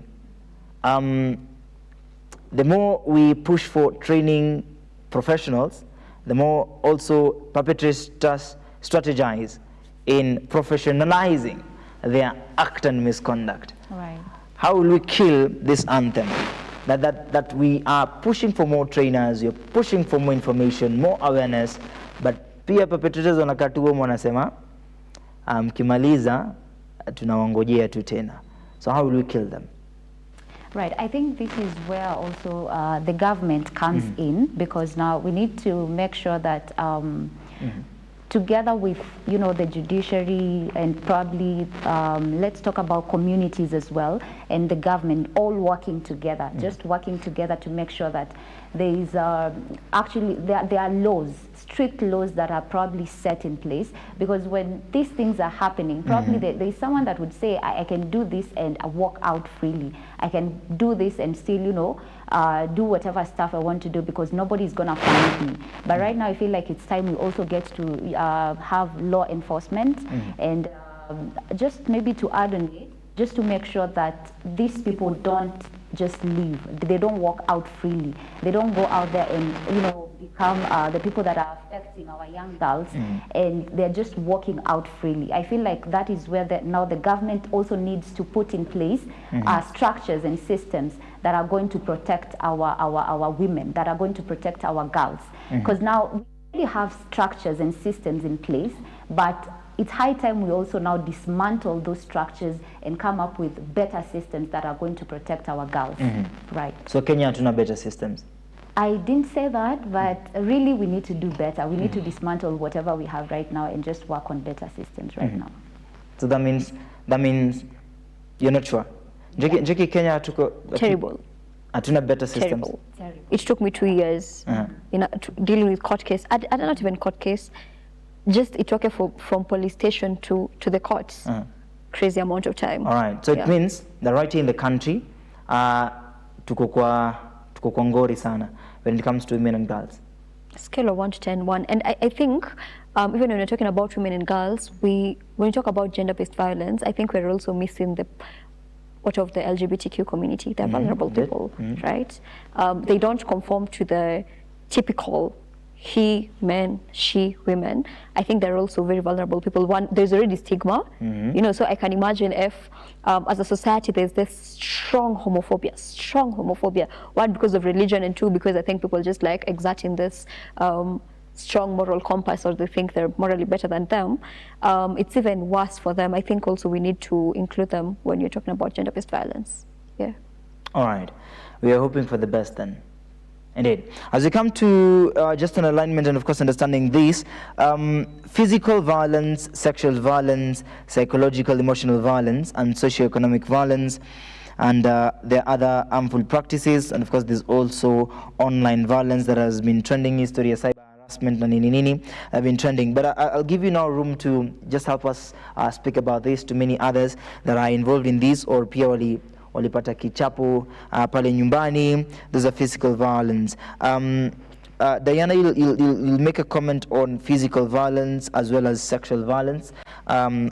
The more we push for training professionals, the more also perpetrators strategize in professionalizing their act and misconduct. Right. How will we kill this anthem? That we are pushing for more trainers, you're pushing for more information, more awareness, but pia perpetrators wanakatuo wanasema mkimaliza tunawangojea tu tena. So how will we kill them? Right, I think this is where also the government comes in, because now we need to make sure that together with, you know, the judiciary and probably let's talk about communities as well, and the government all working together, just working together to make sure that there is actually there are laws, strict laws that are probably set in place, because when these things are happening, probably there is someone that would say, I can do this and walk out freely. I can do this and still, you know, do whatever stuff I want to do because nobody's gonna find me. But right now I feel like it's time we also get to have law enforcement and just maybe to add on it, just to make sure that these people don't just leave. They don't walk out freely. They don't go out there and, you know, become the people that are affecting our young girls, and they're just walking out freely. I feel like that is where now the government also needs to put in place structures and systems that are going to protect our women, that are going to protect our girls. Because now we already have structures and systems in place, but it's high time we also now dismantle those structures and come up with better systems that are going to protect our girls. Right. So Kenya hatuna better systems? I didn't say that, but really we need to do better. We need to dismantle whatever we have right now and just work on better systems right now. So that means you're not sure? Njeki Kenya hatuko... Terrible. Hatuna better systems? Terrible. It took me 2 years dealing with court case. I not even court case. Just it took from police station to the courts. Crazy amount of time. All right. So it means that right here in the country, tuko kwa ngori sana when it comes to women and girls. Scale of 1 to 10, 1. And I think even when we're talking about women and girls, when we talk about gender-based violence, I think we're also missing what of the LGBTQ community. They're vulnerable people, right? They don't conform to the typical he, men, she, women. I think they're also very vulnerable people. One, there's already stigma, you know, so I can imagine if as a society there's this strong homophobia. One, because of religion, and two, because I think people just like exerting this strong moral compass, or they think they're morally better than them. It's even worse for them. I think also we need to include them when you're talking about gender-based violence. Yeah. All right. We are hoping for the best then. Indeed. As we come to just an alignment and of course understanding this, physical violence, sexual violence, psychological, emotional violence, and socioeconomic violence, and there are other harmful practices, and of course there's also online violence that has been trending, history, cyber harassment, and nini have been trending. But I'll give you now room to just help us speak about this to many others that are involved in this or purely walipata kichapo pale nyumbani. Those are physical violence. Diana, you'll make a comment on physical violence as well as sexual violence,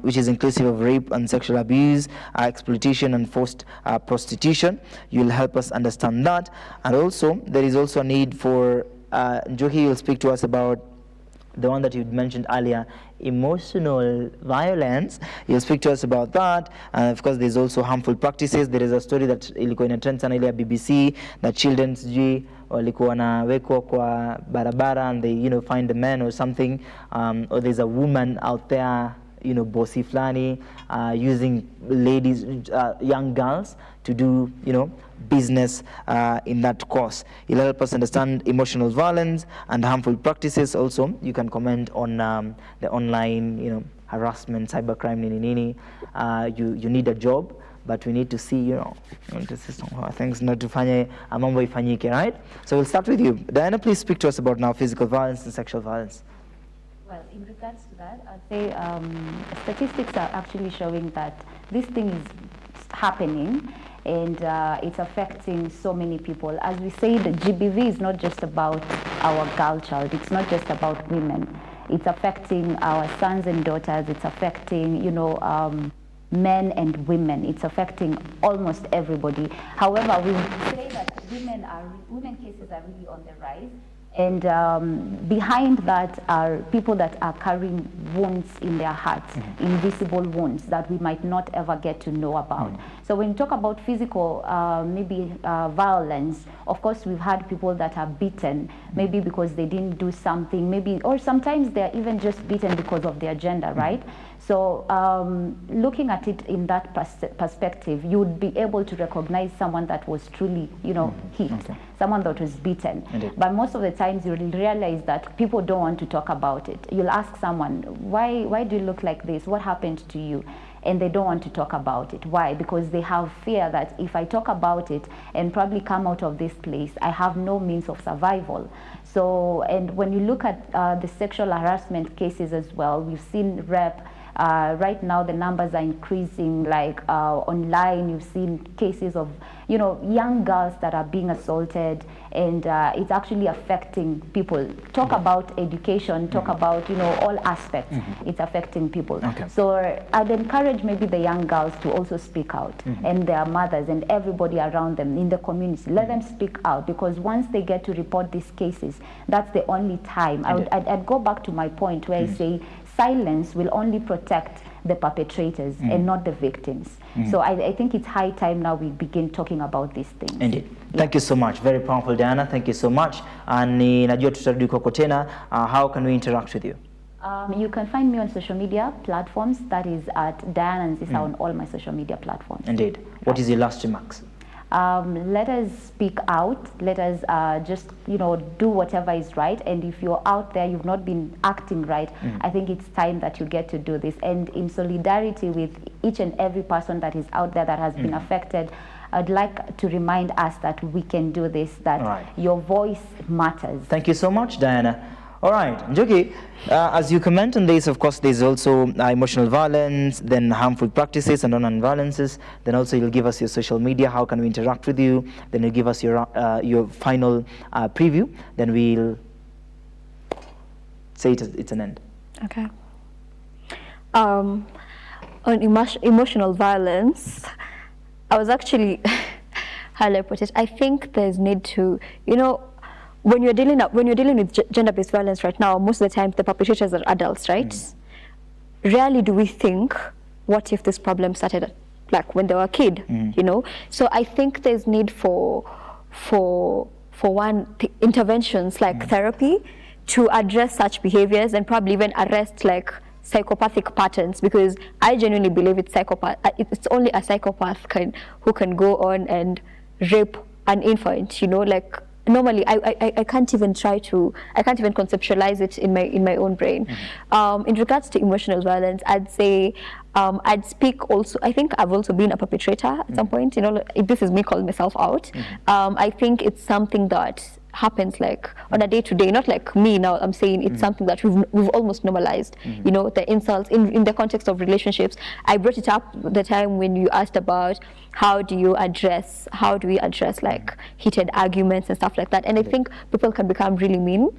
which is inclusive of rape and sexual abuse, exploitation and forced prostitution. You'll help us understand that. And also, there is also a need for, Njoki, you'll speak to us about the one that you mentioned earlier, emotional violence. You'll speak to us about that. And of course, there's also harmful practices. There is a story that ilikuwa ina trend sana ile ya BBC, that children sijui walikuwa wanawekwa kwa barabara and they, you know, find a man or something, or there's a woman out there, you know, bossy flani, using ladies, young girls to do, you know, business in that course. It'll help us understand emotional violence and harmful practices. Also, you can comment on the online, you know, harassment, cybercrime, nini. You need a job, but we need to see, you know, things not to fanye mambo ifanyike, right? So we'll start with you. Diana, please speak to us about now physical violence and sexual violence. Well, in regards to that, I'd say statistics are actually showing that this thing is happening, and it's affecting so many people. As we said, GBV is not just about our girl child. It's not just about women. It's affecting our sons and daughters. It's affecting, men and women. It's affecting almost everybody. However, we say that women cases are really on the rise. And behind that are people that are carrying wounds in their hearts, invisible wounds that we might not ever get to know about. So when you talk about physical, violence, of course we've had people that are beaten, maybe because they didn't do something, maybe, or sometimes they're even just beaten because of their gender, right? So looking at it in that perspective, you would be able to recognize someone that was truly, hit, someone that was beaten. Indeed. But most of the times you'll realize that people don't want to talk about it. You'll ask someone, why do you look like this? What happened to you? And they don't want to talk about it. Why? Because they have fear that if I talk about it and probably come out of this place, I have no means of survival. So, and when you look at the sexual harassment cases as well, we've seen rape. Right now the numbers are increasing, like online you've seen cases of young girls that are being assaulted, and it's actually affecting people. Talk about education, talk about all aspects. It's affecting people. Okay. So I'd encourage maybe the young girls to also speak out, and their mothers and everybody around them in the community. Let them speak out, because once they get to report these cases, that's the only time. I'd go back to my point where I say silence will only protect the perpetrators and not the victims. So I think it's high time now we begin talking about these things. Indeed. Thank you so much. Very powerful, Diana. Thank you so much. And najua tutarudi kwako tena. How can we interact with you? You can find me on social media platforms. That is at Diana Nzisa on all my social media platforms. Indeed. What is your last remarks? Let us speak out. Let us just do whatever is right. And if you're out there, you've not been acting right, I think it's time that you get to do this. And in solidarity with each and every person that is out there that has been affected, I'd like to remind us that we can do this, that your voice matters. Thank you so much, Diana. All right, Njoki, as you comment on this, of course, there's also emotional violence, then harmful practices and online violences. Then also you'll give us your social media, how can we interact with you. Then you'll give us your final preview. Then we'll say it's an end. Okay. On emotional violence, I was actually, how do I put it? I think there's need to, when you're dealing with gender-based violence right now, most of the time the perpetrators are adults, right? Rarely do we think, what if this problem started like when they were a kid, So I think there's need for interventions like therapy to address such behaviors, and probably even arrest like psychopathic patterns, because I genuinely believe it's only a psychopath who can go on and rape an infant, like. Normally, I can't even conceptualize it in my own brain. In regards to emotional violence, I'd say I'd speak also. I think I've also been a perpetrator at some point. This is me calling myself out. I think it's something that happens like on a day-to-day, not like me now. I'm saying it's something that we've almost normalized. The insults in the context of relationships. I brought it up the time when you asked about how do we address like heated arguments and stuff like that. And I think people can become really mean.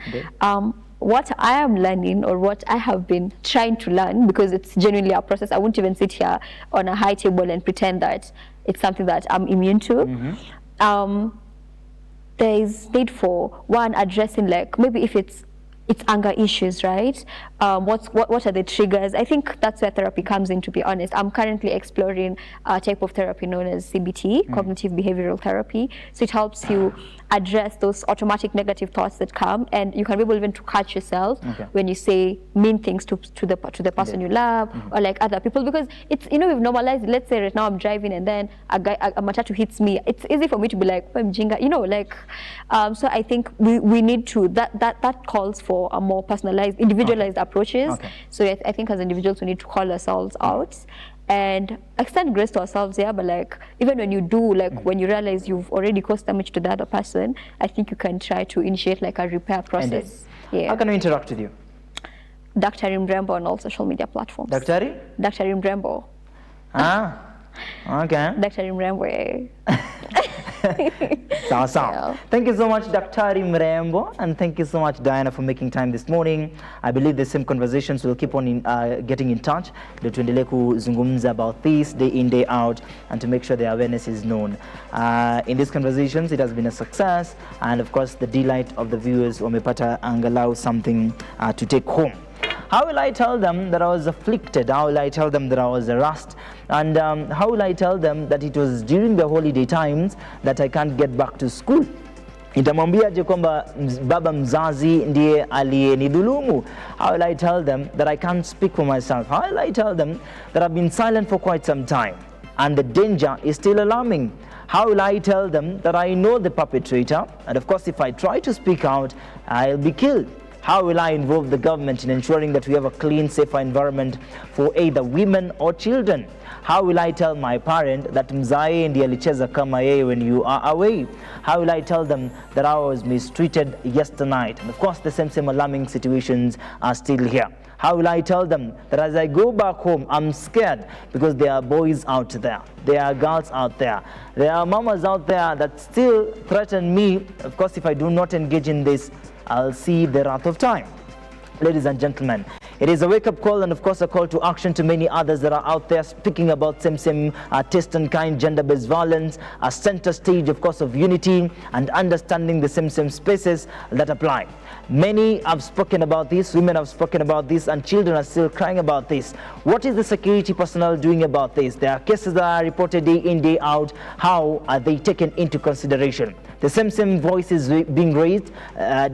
What I am learning, or what I have been trying to learn, because it's genuinely a process. I won't even sit here on a high table and pretend that it's something that I'm immune to. There is need for one addressing, like maybe if it's anger issues, right? What are the triggers? I think that's where therapy comes in, to be honest. I'm currently exploring a type of therapy known as CBT, cognitive behavioral therapy. So it helps you address those automatic negative thoughts that come, and you can be able even to catch yourself when you say mean things to the person you love, or like other people, because it's we've normalized. Let's say right now I'm driving and then a matatu hits me. It's easy for me to be like, I'm jinga, so I think we need to that calls for a more personalized, individualized approaches. So I think as individuals we need to call ourselves out and extend grace to ourselves, but like even when you do, like when you realize you've already caused damage to the other person, I think you can try to initiate like a repair process. How can we interact with you? Dr. Mrembo on all social media platforms. Dr. Mrembo. Okay. Dr. Mrembo. Yeah. Thank you so much, Dr. Mrembo, and thank you so much, Diana, for making time this morning. I believe the same conversations will keep on getting in touch. Tuendelee kuzungumza about this day in, day out, and to make sure the awareness is known. In these conversations, it has been a success, and of course, the delight of the viewers wamepata angalau something to take home. How will I tell them that I was afflicted? How will I tell them that I was harassed? And how will I tell them that it was during the holiday times that I can't get back to school? Nitamwambiaje kwamba baba mzazi ndiye aliyenidhulumu? How will I tell them that I can't speak for myself? How will I tell them that I've been silent for quite some time and the danger is still alarming? How will I tell them that I know the perpetrator, and of course if I try to speak out, I'll be killed? How will I involve the government in ensuring that we have a clean, safer environment for either women or children? How will I tell my parent that mzae ndiye alicheza kama yeye when you are away? How will I tell them that I was mistreated yesterday? And of course, the same alarming situations are still here. How will I tell them that as I go back home, I'm scared because there are boys out there, there are girls out there, there are mamas out there that still threaten me. Of course, if I do not engage in this, I'll see the wrath of time. Ladies and gentlemen, it is a wake-up call and of course a call to action to many others that are out there speaking about same taste and kind, gender-based violence, a center stage of course of unity and understanding the same spaces that apply. Many have spoken about this, women have spoken about this, and children are still crying about this. What is the security personnel doing about this? There are cases that are reported day in, day out. How are they taken into consideration? The same voice is being raised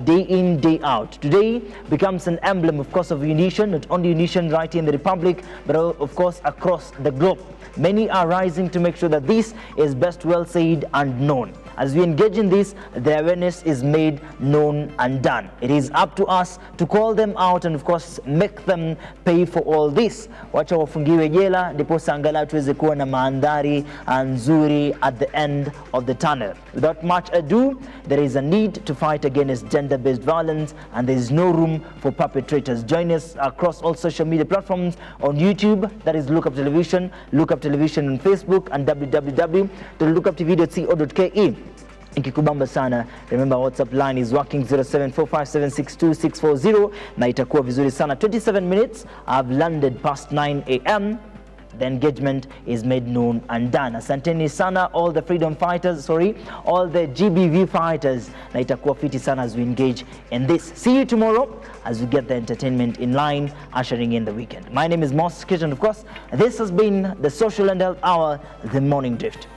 day in, day out. Today becomes an emblem, of course, of unition, not only unition right here in the Republic, but of course across the globe. Many are rising to make sure that this is best well said and known. As we engage in this, the awareness is made known and done. It is up to us to call them out and of course make them pay for all this. Wacha wafungiwe jela ndiposa angalau tuweze kuwa na mandhari nzuri at the end of the tunnel. Without much ado, there is a need to fight against gender-based violence and there is no room for perpetrators. Join us across all social media platforms on YouTube, that is Look Up Television, Look Up Television on Facebook and www.lookup.tv.co.ke. Ikikubamba sana, remember WhatsApp line is working 0745762640 na itakuwa vizuri sana. 27 minutes I've landed past 9 a.m. The engagement is made known and done. Asanteni sana all the freedom fighters, all the GBV fighters. Na itakuwa fiti sana as we engage in this. See you tomorrow as we get the entertainment in line, ushering in the weekend. My name is Moss Kitchen, of course. This has been the Social and Health Hour, The Morning Drift.